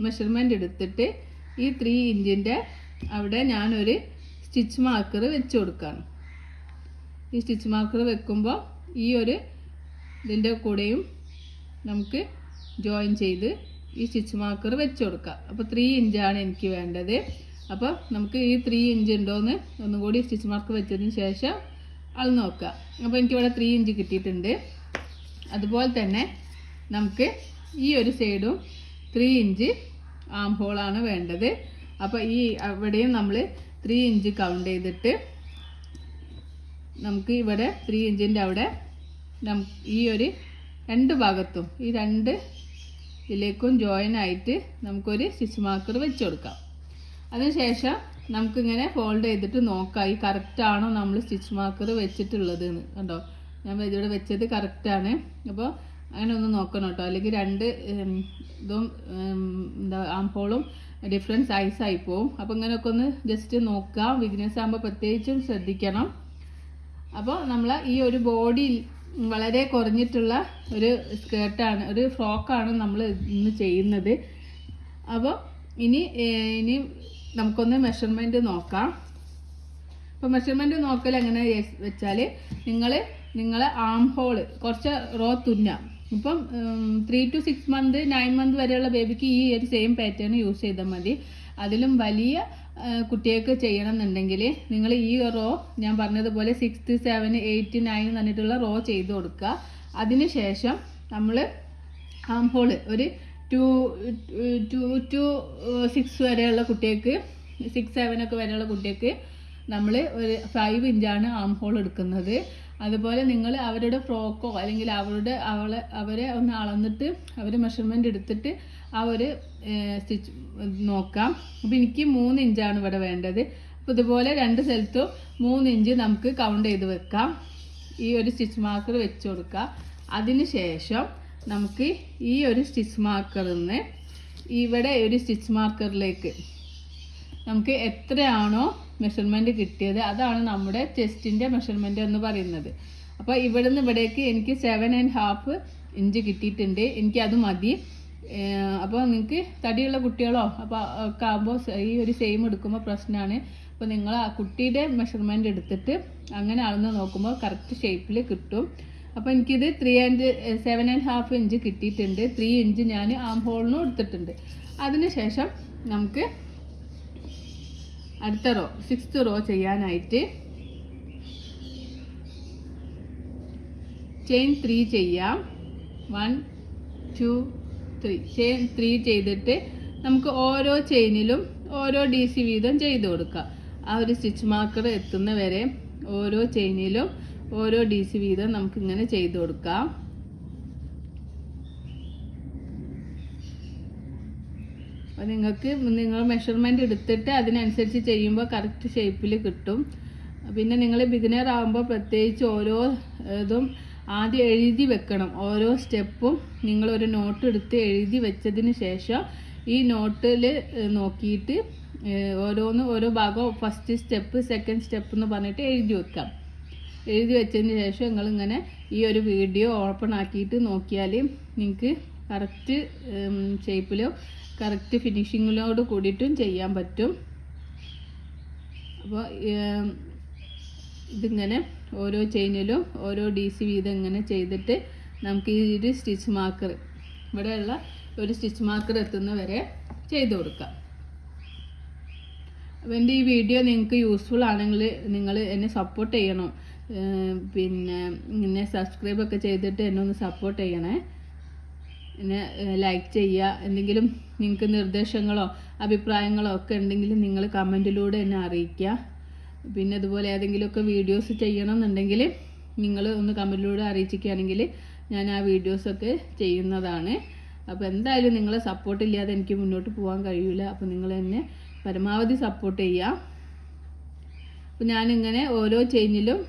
മെഷർമെൻറ്റ് എടുത്തിട്ട് ഈ 3 ഇഞ്ചിൻ്റെ അവിടെ ഞാനൊരു സ്റ്റിച്ച് മാർക്കർ വെച്ച് കൊടുക്കുകയാണ്. ഈ സ്റ്റിച്ച് മാർക്കർ വെക്കുമ്പോൾ ഈ ഒരു ഇതിൻ്റെ കൂടെയും നമുക്ക് ജോയിൻ ചെയ്ത് ഈ സ്റ്റിച്ച് മാർക്കർ വെച്ച് കൊടുക്കാം. അപ്പോൾ 3 ഇഞ്ചാണ് എനിക്ക് വേണ്ടത്. അപ്പോൾ നമുക്ക് ഈ 3 ഇഞ്ച് ഉണ്ടോയെന്ന് ഒന്നുകൂടി സ്റ്റിച്ച് മാർക്ക് വെച്ചതിന് ശേഷം അളന്ന് നോക്കുക. അപ്പോൾ എനിക്കിവിടെ 3 ഇഞ്ച് കിട്ടിയിട്ടുണ്ട്. അതുപോലെ തന്നെ നമുക്ക് ഈ ഒരു സൈഡും 3 ഇഞ്ച് ആം ഹോളാണ് വേണ്ടത്. അപ്പോൾ ഈ അവിടെയും നമ്മൾ 3 ഇഞ്ച് കൗണ്ട് ചെയ്തിട്ട് നമുക്ക് ഇവിടെ 3 ഇഞ്ചിൻ്റെ അവിടെ ഈ ഒരു 2 ഭാഗത്തും ഈ 2 ഇതിലേക്കും ജോയിൻ ആയിട്ട് നമുക്കൊരു സ്റ്റിച്ച് മാർക്കർ വെച്ച് കൊടുക്കാം. അതിനുശേഷം നമുക്കിങ്ങനെ ഫോൾഡ് ചെയ്തിട്ട് നോക്കാം ഈ കറക്റ്റാണോ നമ്മൾ സ്റ്റിച്ച് മാർക്കർ വെച്ചിട്ടുള്ളത് എന്ന്. കണ്ടോ, ഞാൻ ഇവിടെ വെച്ചത് കറക്റ്റാണ്. അപ്പോൾ അങ്ങനെ ഒന്ന് നോക്കണം കേട്ടോ, അല്ലെങ്കിൽ 2 ഇതും ആം ഹോളും ഡിഫറെൻറ്റ് സൈസായി പോവും. അപ്പോൾ ഇങ്ങനെയൊക്കെ ഒന്ന് ജസ്റ്റ് നോക്കാം. ബിഗിനേഴ്സ് ആകുമ്പോൾ പ്രത്യേകിച്ചും ശ്രദ്ധിക്കണം. അപ്പോൾ നമ്മൾ ഈ ഒരു ബോഡി വളരെ കുറഞ്ഞിട്ടുള്ള ഒരു സ്കേർട്ടാണ്, ഒരു ഫ്രോക്കാണ് നമ്മൾ ഇന്ന് ചെയ്യുന്നത്. അപ്പോൾ ഇനി നമുക്കൊന്ന് മെഷർമെൻറ്റ് നോക്കാം. അപ്പോൾ മെഷർമെൻറ്റ് നോക്കൽ എങ്ങനെ വെച്ചാൽ നിങ്ങളെ ആം ഹോൾ കുറച്ച് റോ തുന്നാം. ഇപ്പം 3 to 6 month 9 month വരെയുള്ള ബേബിക്ക് ഈ ഒരു സെയിം പാറ്റേൺ യൂസ് ചെയ്താൽ മതി. അതിലും വലിയ കുട്ടികൾക്ക് ചെയ്യണം എന്നുണ്ടെങ്കിൽ നിങ്ങൾ ഈ റോ ഞാൻ പറഞ്ഞതുപോലെ 6th 7th 8th 9th എന്നിട്ടുള്ള raw ചെയ്ത് കൊടുക്കുക. അതിന് ശേഷം നമ്മൾ ആം ഹോൾ ഒരു 2 to 6 വരെയുള്ള കുട്ടികൾക്ക് 6 7 ഒക്കെ വരെയുള്ള കുട്ടികൾക്ക് നമ്മൾ ഒരു 5 ഇഞ്ചാണ് ആം ഹോൾ എടുക്കുന്നത്. അതുപോലെ നിങ്ങൾ അവരുടെ ഫ്രോക്കോ അല്ലെങ്കിൽ അവരെ ഒന്ന് അളന്നിട്ട് അവർ മെഷർമെൻറ്റ് എടുത്തിട്ട് ആ ഒരു സ്റ്റിച്ച് നോക്കാം. അപ്പോൾ എനിക്ക് 3 ഇഞ്ചാണ് ഇവിടെ വേണ്ടത്. അപ്പോൾ ഇതുപോലെ 2 സ്ഥലത്തും 3 ഇഞ്ച് നമുക്ക് കൗണ്ട് ചെയ്ത് വെക്കാം. ഈ ഒരു സ്റ്റിച്ച് മാർക്കർ വെച്ച് കൊടുക്കാം. അതിന് ശേഷം നമുക്ക് ഈ ഒരു സ്റ്റിച്ച് മാർക്കറിൽ നിന്ന് ഇവിടെ ഒരു സ്റ്റിച്ച് മാർക്കറിലേക്ക് നമുക്ക് എത്രയാണോ മെഷർമെൻറ്റ് കിട്ടിയത് അതാണ് നമ്മുടെ ചെസ്റ്റിൻ്റെ മെഷർമെൻറ്റ് എന്ന് പറയുന്നത്. അപ്പോൾ ഇവിടെ നിന്ന് ഇവിടേക്ക് എനിക്ക് 7.5 ഇഞ്ച് കിട്ടിയിട്ടുണ്ട്. എനിക്കത് മതി. അപ്പോൾ നിങ്ങൾക്ക് തടിയുള്ള കുട്ടികളോ അപ്പോൾ ഒക്കെ ആകുമ്പോൾ ഈ ഒരു സെയിം എടുക്കുമ്പോൾ പ്രശ്നമാണ്. അപ്പോൾ നിങ്ങൾ ആ കുട്ടിയുടെ മെഷർമെൻറ്റ് എടുത്തിട്ട് അങ്ങനെ അളന്ന് നോക്കുമ്പോൾ കറക്റ്റ് ഷേപ്പിൽ കിട്ടും. അപ്പോൾ എനിക്കിത് 7.5 ഇഞ്ച് കിട്ടിയിട്ടുണ്ട്. 3 ഇഞ്ച് ഞാൻ ആം ഹോളിനും എടുത്തിട്ടുണ്ട്. അതിന് ശേഷം നമുക്ക് അടുത്ത റോ 6th റോ ചെയ്യാനായിട്ട് ചെയിൻ 3 ചെയ്യാം. 1 2 3 ചെയിൻ 3 ചെയ്തിട്ട് നമുക്ക് ഓരോ ചെയിനിലും ഓരോ DC വീതം ചെയ്ത് കൊടുക്കാം. ആ ഒരു സ്റ്റിച്ച് മാർക്കർ എത്തുന്ന വരെ ഓരോ ചെയിനിലും ഓരോ DC വീതം നമുക്കിങ്ങനെ ചെയ്ത് കൊടുക്കാം. അപ്പോൾ നിങ്ങൾക്ക് നിങ്ങൾ മെഷർമെൻറ്റ് എടുത്തിട്ട് അതിനനുസരിച്ച് ചെയ്യുമ്പോൾ കറക്റ്റ് ഷേപ്പിൽ കിട്ടും. പിന്നെ നിങ്ങൾ ബിഗിനർ ആകുമ്പോൾ പ്രത്യേകിച്ച് ഓരോ ഇതും ആദ്യം എഴുതി വെക്കണം. ഓരോ സ്റ്റെപ്പും നിങ്ങളൊരു നോട്ട് എടുത്ത് എഴുതി വെച്ചതിന് ശേഷം ഈ നോട്ടിൽ നോക്കിയിട്ട് ഓരോ ഭാഗവും ഫസ്റ്റ് സ്റ്റെപ്പ് സെക്കൻഡ് സ്റ്റെപ്പ് എന്ന് പറഞ്ഞിട്ട് എഴുതി വെക്കാം. എഴുതി വെച്ചതിന് ശേഷം നിങ്ങളിങ്ങനെ ഈ ഒരു വീഡിയോ ഓപ്പൺ ആക്കിയിട്ട് നോക്കിയാൽ നിങ്ങൾക്ക് കറക്റ്റ് ഷേപ്പിലോ കറക്റ്റ് ഫിനിഷിങ്ങിലോട് കൂടിയിട്ടും ചെയ്യാൻ പറ്റും. അപ്പോൾ ഇതിങ്ങനെ ഓരോ ചെയിനിലും ഓരോ DC വീതം ഇങ്ങനെ ചെയ്തിട്ട് നമുക്ക് ഈ ഒരു സ്റ്റിച്ച് മാർക്കർ ഇവിടെയുള്ള ഒരു സ്റ്റിച്ച് മാർക്കർ എത്തുന്ന വരെ ചെയ്ത് കൊടുക്കാം. അപ്പോൾ എൻ്റെ ഈ വീഡിയോ നിങ്ങൾക്ക് യൂസ്ഫുൾ ആണെങ്കിൽ നിങ്ങൾ എന്നെ സപ്പോർട്ട് ചെയ്യണം. പിന്നെ ഇങ്ങനെ സബ്സ്ക്രൈബൊക്കെ ചെയ്തിട്ട് എന്നെ ഒന്ന് സപ്പോർട്ട് ചെയ്യണേ. എന്നെ ലൈക്ക് ചെയ്യുക. എന്തെങ്കിലും നിങ്ങൾക്ക് നിർദ്ദേശങ്ങളോ അഭിപ്രായങ്ങളോ ഒക്കെ ഉണ്ടെങ്കിൽ നിങ്ങൾ കമൻറ്റിലൂടെ എന്നെ അറിയിക്കുക. പിന്നെ അതുപോലെ ഏതെങ്കിലുമൊക്കെ വീഡിയോസ് ചെയ്യണം എന്നുണ്ടെങ്കിൽ നിങ്ങൾ ഒന്ന് കമൻറ്റിലൂടെ അറിയിച്ചിരിക്കുകയാണെങ്കിൽ ഞാൻ ആ വീഡിയോസൊക്കെ ചെയ്യുന്നതാണ്. അപ്പോൾ എന്തായാലും നിങ്ങളെ സപ്പോർട്ടില്ലാതെ എനിക്ക് മുന്നോട്ട് പോകാൻ കഴിയില്ല. അപ്പോൾ നിങ്ങൾ എന്നെ പരമാവധി സപ്പോർട്ട് ചെയ്യുക. അപ്പോൾ ഞാനിങ്ങനെ ഓരോ ചെയിനിലും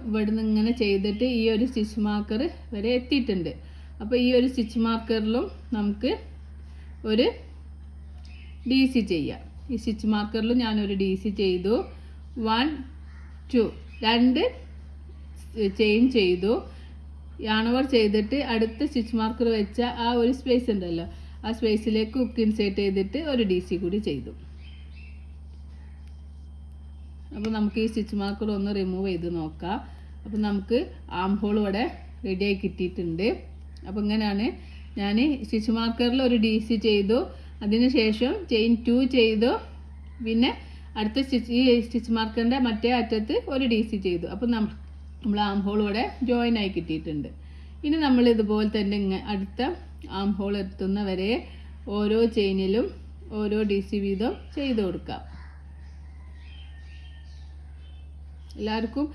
ഇവിടുന്ന് ഇങ്ങനെ ചെയ്തിട്ട് ഈ ഒരു സ്റ്റിച്ച് മാർക്കർ വരെ എത്തിയിട്ടുണ്ട്. അപ്പോൾ ഈ ഒരു സ്റ്റിച്ച് മാർക്കറിലും നമുക്ക് ഒരു DC ചെയ്യാം. ഈ സ്റ്റിച്ച് മാർക്കറിലും ഞാനൊരു DC ചെയ്തു. 1 2 2 ചെയിൻ ചെയ്തു. yarn over ചെയ്തിട്ട് അടുത്ത സ്റ്റിച്ച് മാർക്കർ വെച്ച ആ ഒരു സ്പേസ് ഉണ്ടല്ലോ, ആ സ്പേസിലേക്ക് ഹുക്ക് ഇൻസേർട്ട് ചെയ്തിട്ട് ഒരു DC കൂടി ചെയ്തു. അപ്പോൾ നമുക്ക് ഈ സ്റ്റിച്ച് മാർക്കർ ഒന്ന് റിമൂവ് ചെയ്ത് നോക്കാം. അപ്പോൾ നമുക്ക് ആം ഹോൾ ഇവിടെ റെഡിയായി കിട്ടിയിട്ടുണ്ട്. അപ്പോൾ ഇങ്ങനെയാണ് ഞാൻ സ്റ്റിച്ച് മാർക്കറിൽ ഒരു DC ചെയ്തു, അതിനുശേഷം ചെയിൻ 2 ചെയ്തു, പിന്നെ അടുത്ത ഈ സ്റ്റിച്ച് മാർക്കറിൻ്റെ മറ്റേ അറ്റത്ത് ഒരു DC ചെയ്തു. അപ്പോൾ നമ്മൾ ആം ഹോൾ ഇവിടെ ജോയിൻ ആയി കിട്ടിയിട്ടുണ്ട്. ഇനി നമ്മൾ ഇതുപോലെ തന്നെ അടുത്ത ആം ഹോൾ എത്തുന്ന വരെ ഓരോ ചെയിനിലും ഓരോ DC വീതം ചെയ്ത് കൊടുക്കാം. എല്ലാവർക്കും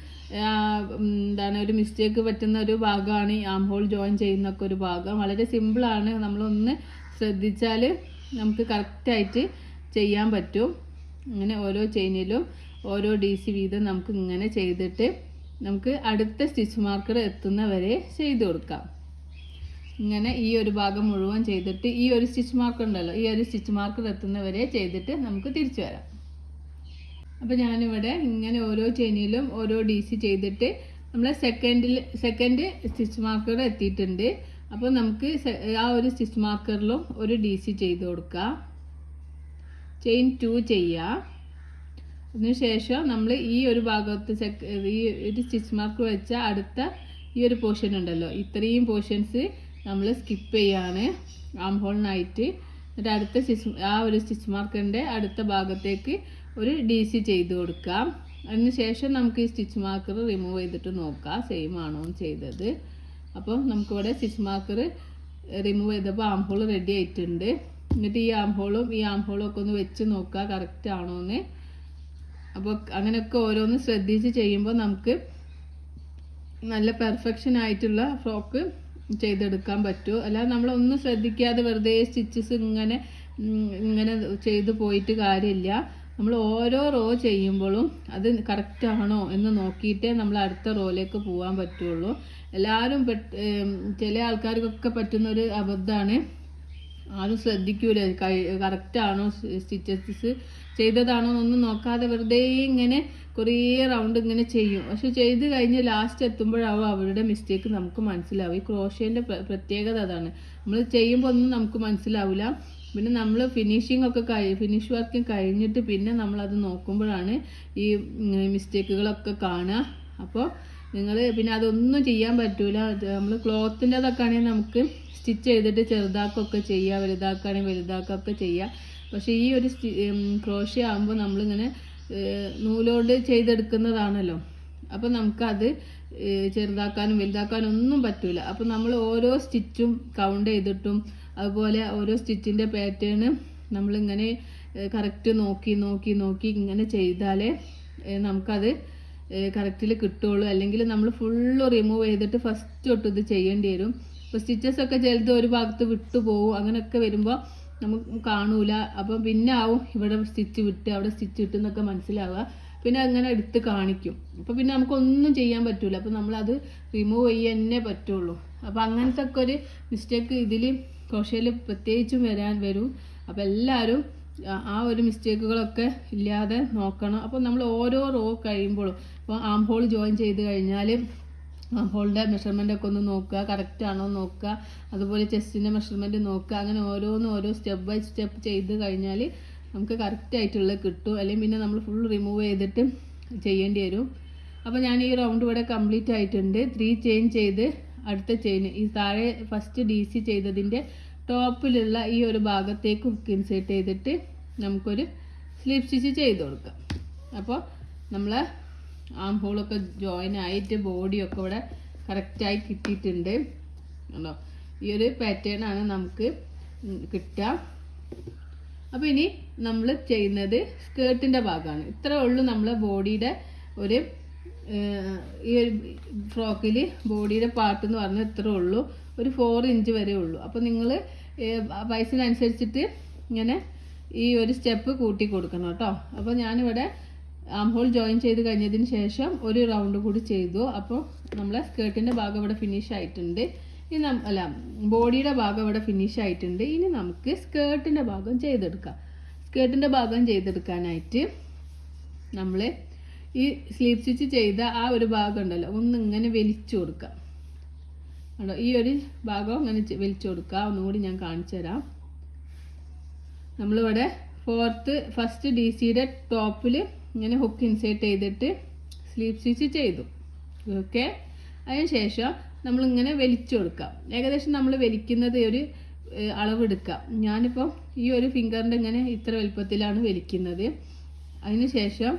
എന്താണ് ഒരു മിസ്റ്റേക്ക് പറ്റുന്ന ഒരു ഭാഗമാണ് ഈ ആം ഹോൾ ജോയിൻ ചെയ്യുന്നൊക്കെ ഒരു ഭാഗം. വളരെ സിമ്പിളാണ്, നമ്മളൊന്ന് ശ്രദ്ധിച്ചാൽ നമുക്ക് കറക്റ്റായിട്ട് ചെയ്യാൻ പറ്റും. ഇങ്ങനെ ഓരോ ചെയിനിലും ഓരോ DC വീതം നമുക്ക് ഇങ്ങനെ ചെയ്തിട്ട് നമുക്ക് അടുത്ത സ്റ്റിച്ച് മാർക്കർ എത്തുന്ന വരെ ചെയ്ത് കൊടുക്കാം. ഇങ്ങനെ ഈ ഒരു ഭാഗം മുഴുവൻ ചെയ്തിട്ട് ഈ ഒരു സ്റ്റിച്ച് മാർക്കർ ഉണ്ടല്ലോ, ഈ ഒരു സ്റ്റിച്ച് മാർക്കർ എത്തുന്ന വരെ ചെയ്തിട്ട് നമുക്ക് തിരിച്ചു വരാം. അപ്പോൾ ഞാനിവിടെ ഇങ്ങനെ ഓരോ ചെയിനിലും ഓരോ DC ചെയ്തിട്ട് നമ്മൾ സെക്കൻഡ് സ്റ്റിച്ച് മാർക്കർ എത്തിയിട്ടുണ്ട്. അപ്പോൾ നമുക്ക് ആ ഒരു സ്റ്റിച്ച് മാർക്കറിലും ഒരു DC ചെയ്ത് കൊടുക്കാം. ചെയിൻ 2 ചെയ്യുക. അതിനുശേഷം നമ്മൾ ഈ ഒരു ഭാഗത്ത് ഈ ഒരു സ്റ്റിച്ച് മാർക്ക് വെച്ച അടുത്ത ഈ ഒരു പോർഷൻ ഉണ്ടല്ലോ, ഇത്രയും പോർഷൻസ് നമ്മൾ സ്കിപ്പ് ചെയ്യാണ് ആം ഹോളിനായിട്ട്. എന്നിട്ട് അടുത്ത ആ ഒരു സ്റ്റിച്ച് മാർക്കറിൻ്റെ അടുത്ത ഭാഗത്തേക്ക് ഒരു DC ചെയ്ത് കൊടുക്കാം. അതിനുശേഷം നമുക്ക് ഈ സ്റ്റിച്ച് മാർക്കർ റിമൂവ് ചെയ്തിട്ട് നോക്കാം സെയിം ആണോ ചെയ്തത്. അപ്പോൾ നമുക്കിവിടെ സ്റ്റിച്ച് മാർക്കർ റിമൂവ് ചെയ്തപ്പോൾ ആം ഹോൾ റെഡി ആയിട്ടുണ്ട്. എന്നിട്ട് ഈ ആം ഹോളും ഒക്കെ ഒന്ന് വെച്ച് നോക്കുക കറക്റ്റ് ആണോ എന്ന്. അപ്പോൾ അങ്ങനെയൊക്കെ ഓരോന്ന് ശ്രദ്ധിച്ച് ചെയ്യുമ്പോൾ നമുക്ക് നല്ല പെർഫെക്ഷൻ ആയിട്ടുള്ള ഫ്രോക്ക് ചെയ്തെടുക്കാൻ പറ്റും. അല്ലാതെ നമ്മളൊന്നും ശ്രദ്ധിക്കാതെ വെറുതെ സ്റ്റിച്ചസ് ഇങ്ങനെ ചെയ്തു പോയിട്ട് കാര്യമില്ല. നമ്മൾ ഓരോ റോ ചെയ്യുമ്പോഴും അത് കറക്റ്റ് ആണോ എന്ന് നോക്കിയിട്ടേ നമ്മൾ അടുത്ത റോയിലേക്ക് പോകാൻ പറ്റുള്ളൂ. എല്ലാവരും ചില ആൾക്കാർക്കൊക്കെ പറ്റുന്നൊരു അബദ്ധമാണ്, ആരും ശ്രദ്ധിക്കൂല കറക്റ്റ് ആണോ സ്റ്റിച്ചസ് ചെയ്തതാണോ എന്നൊന്നും നോക്കാതെ വെറുതെ ഇങ്ങനെ കുറേ റൗണ്ട് ഇങ്ങനെ ചെയ്യും. പക്ഷെ ചെയ്ത് കഴിഞ്ഞ് ലാസ്റ്റ് എത്തുമ്പോഴാവും അവരുടെ മിസ്റ്റേക്ക് നമുക്ക് മനസ്സിലാവും. ഈ ക്രോഷ്യേൻ്റെ പ്രത്യേകത അതാണ്, നമ്മൾ ചെയ്യുമ്പോൾ ഒന്നും നമുക്ക് മനസ്സിലാവില്ല. പിന്നെ നമ്മൾ ഫിനിഷ് വർക്കും കഴിഞ്ഞിട്ട് പിന്നെ നമ്മളത് നോക്കുമ്പോഴാണ് ഈ മിസ്റ്റേക്കുകളൊക്കെ കാണുക. അപ്പോൾ നിങ്ങൾ പിന്നെ അതൊന്നും ചെയ്യാൻ പറ്റൂല. നമ്മൾ ക്ലോത്തിൻ്റെതൊക്കെ ആണെങ്കിൽ നമുക്ക് സ്റ്റിച്ച് ചെയ്തിട്ട് ചെറുതാക്കൊക്കെ ചെയ്യുക, വലുതാക്കുകയാണെങ്കിൽ വലുതാക്കൊക്കെ ചെയ്യുക. പക്ഷേ ഈ ഒരു ക്രോഷ്യ ആകുമ്പോൾ നമ്മളിങ്ങനെ നൂലോട് ചെയ്തെടുക്കുന്നതാണല്ലോ, അപ്പോൾ നമുക്കത് ചെറുതാക്കാനും വലുതാക്കാനും ഒന്നും പറ്റൂല. അപ്പോൾ നമ്മൾ ഓരോ സ്റ്റിച്ചും കൗണ്ട് ചെയ്തിട്ടും അതുപോലെ ഓരോ സ്റ്റിച്ചിൻ്റെ പാറ്റേൺ നമ്മളിങ്ങനെ കറക്റ്റ് നോക്കി ഇങ്ങനെ ചെയ്താലേ നമുക്കത് കറക്റ്റിൽ കിട്ടുള്ളൂ. അല്ലെങ്കിൽ നമ്മൾ ഫുള്ള് റിമൂവ് ചെയ്തിട്ട് ഫസ്റ്റ് തൊട്ട് ഇത് ചെയ്യേണ്ടി വരും. ഇപ്പോൾ സ്റ്റിച്ചസൊക്കെ ചിലത് ഒരു ഭാഗത്ത് വിട്ടു പോകും, അങ്ങനെയൊക്കെ വരുമ്പോൾ നമുക്ക് കാണൂല. അപ്പം പിന്നെ ആവും ഇവിടെ സ്റ്റിച്ച് വിട്ട് അവിടെ സ്റ്റിച്ച് വിട്ട് എന്നൊക്കെ മനസ്സിലാവുക. പിന്നെ അങ്ങനെ എടുത്ത് കാണിക്കും. അപ്പോൾ പിന്നെ നമുക്കൊന്നും ചെയ്യാൻ പറ്റൂല. അപ്പോൾ നമ്മളത് റിമൂവ് ചെയ്യാനേ പറ്റുള്ളൂ. അപ്പോൾ അങ്ങനത്തെ ഒക്കെ ഒരു മിസ്റ്റേക്ക് ഇതിൽ ക്രോഷ്യേയിൽ പ്രത്യേകിച്ചും വരും. അപ്പോൾ എല്ലാവരും ആ ഒരു മിസ്റ്റേക്കുകളൊക്കെ ഇല്ലാതെ നോക്കണം. അപ്പോൾ നമ്മൾ ഓരോ റോ കഴിയുമ്പോഴും ഇപ്പോൾ ആം ഹോൾ ജോയിൻ ചെയ്ത് കഴിഞ്ഞാൽ ആം ഹോളിൻ്റെ മെഷർമെൻ്റൊക്കെ ഒന്ന് നോക്കുക, കറക്റ്റ് ആണോ നോക്കുക. അതുപോലെ ചെസ്റ്റിൻ്റെ മെഷർമെൻറ്റ് നോക്കുക. അങ്ങനെ ഓരോ സ്റ്റെപ്പ് ബൈ സ്റ്റെപ്പ് ചെയ്ത് കഴിഞ്ഞാൽ നമുക്ക് കറക്റ്റായിട്ടുള്ളത് കിട്ടും. അല്ലെങ്കിൽ പിന്നെ നമ്മൾ ഫുൾ റിമൂവ് ചെയ്തിട്ട് ചെയ്യേണ്ടി വരും. അപ്പോൾ ഞാൻ ഈ റൗണ്ട് ഇവിടെ കംപ്ലീറ്റ് ആയിട്ടുണ്ട്. 3 ചെയിൻ ചെയ്ത് അടുത്ത ചെയിൻ ഈ താഴെ ഫസ്റ്റ് DC ചെയ്തതിൻ്റെ ടോപ്പിലുള്ള ഈ ഒരു ഭാഗത്തേക്ക് ഹുക്ക് ഇൻസേർട്ട് ചെയ്തിട്ട് നമുക്കൊരു സ്ലിപ്പ് സ്റ്റിച്ച് ചെയ്ത് കൊടുക്കാം. അപ്പോൾ നമ്മൾ ആം ഹോളൊക്കെ ജോയിൻ ആയിട്ട് ബോഡിയൊക്കെ ഇവിടെ കറക്റ്റായി കിട്ടിയിട്ടുണ്ട്. കണ്ടോ, ഈ ഒരു പാറ്റേൺ ആണ് നമുക്ക് കിട്ടുക. അപ്പോൾ ഇനി നമ്മൾ ചെയ്യുന്നത് സ്കേർട്ടിൻ്റെ ഭാഗമാണ്. ഇത്രേ ഉള്ളൂ നമ്മളെ ബോഡിയുടെ ഒരു ഈ ഒരു ഫ്രോക്കിൽ ബോഡിയുടെ പാർട്ട് എന്ന് പറഞ്ഞാൽ ഇത്രേ ഉള്ളൂ. ഒരു 4 ഇഞ്ച് വരെ ഉള്ളൂ. അപ്പോൾ നിങ്ങൾ വയസ്സിനനുസരിച്ചിട്ട് ഇങ്ങനെ ഈ ഒരു സ്റ്റെപ്പ് കൂട്ടി കൊടുക്കണം കേട്ടോ. അപ്പോൾ ഞാനിവിടെ ആം ഹോൾ ജോയിൻ ചെയ്ത് കഴിഞ്ഞതിന് ശേഷം ഒരു റൗണ്ട് കൂടി ചെയ്തു. അപ്പോൾ നമ്മളെ സ്കേർട്ടിൻ്റെ ഭാഗം ഇവിടെ ഫിനിഷ് ആയിട്ടുണ്ട്. ഇനി ബോഡിയുടെ ഭാഗം ഇവിടെ ഫിനിഷ് ആയിട്ടുണ്ട്. ഇനി നമുക്ക് സ്കേർട്ടിൻ്റെ ഭാഗം ചെയ്തെടുക്കാം. സ്കേർട്ടിൻ്റെ ഭാഗം ചെയ്തെടുക്കാനായിട്ട് നമ്മൾ ഈ സ്ലീവ് സ്റ്റിച്ച് ചെയ്ത ആ ഒരു ഭാഗം ഉണ്ടല്ലോ, ഒന്നിങ്ങനെ വലിച്ചു കൊടുക്കാം. ആണോ, ഈ ഒരു ഭാഗം അങ്ങനെ വലിച്ചു കൊടുക്കുക. ഒന്നുകൂടി ഞാൻ കാണിച്ചു തരാം. നമ്മളിവിടെ ഫസ്റ്റ് DC-യുടെ ടോപ്പിൽ ഇങ്ങനെ ഹുക്ക് ഇൻസേർട്ട് ചെയ്തിട്ട് സ്ലീവ് സ്റ്റിച്ച് ചെയ്തു. ഓക്കെ, അതിന് ശേഷം നമ്മളിങ്ങനെ വലിച്ചു കൊടുക്കാം. ഏകദേശം നമ്മൾ വലിക്കുന്നത് ഒരു അളവെടുക്കാം. ഞാനിപ്പോൾ ഈ ഒരു ഫിംഗറിൻ്റെ ഇങ്ങനെ ഇത്ര വലുപ്പത്തിലാണ് വലിക്കുന്നത്. അതിന് ശേഷം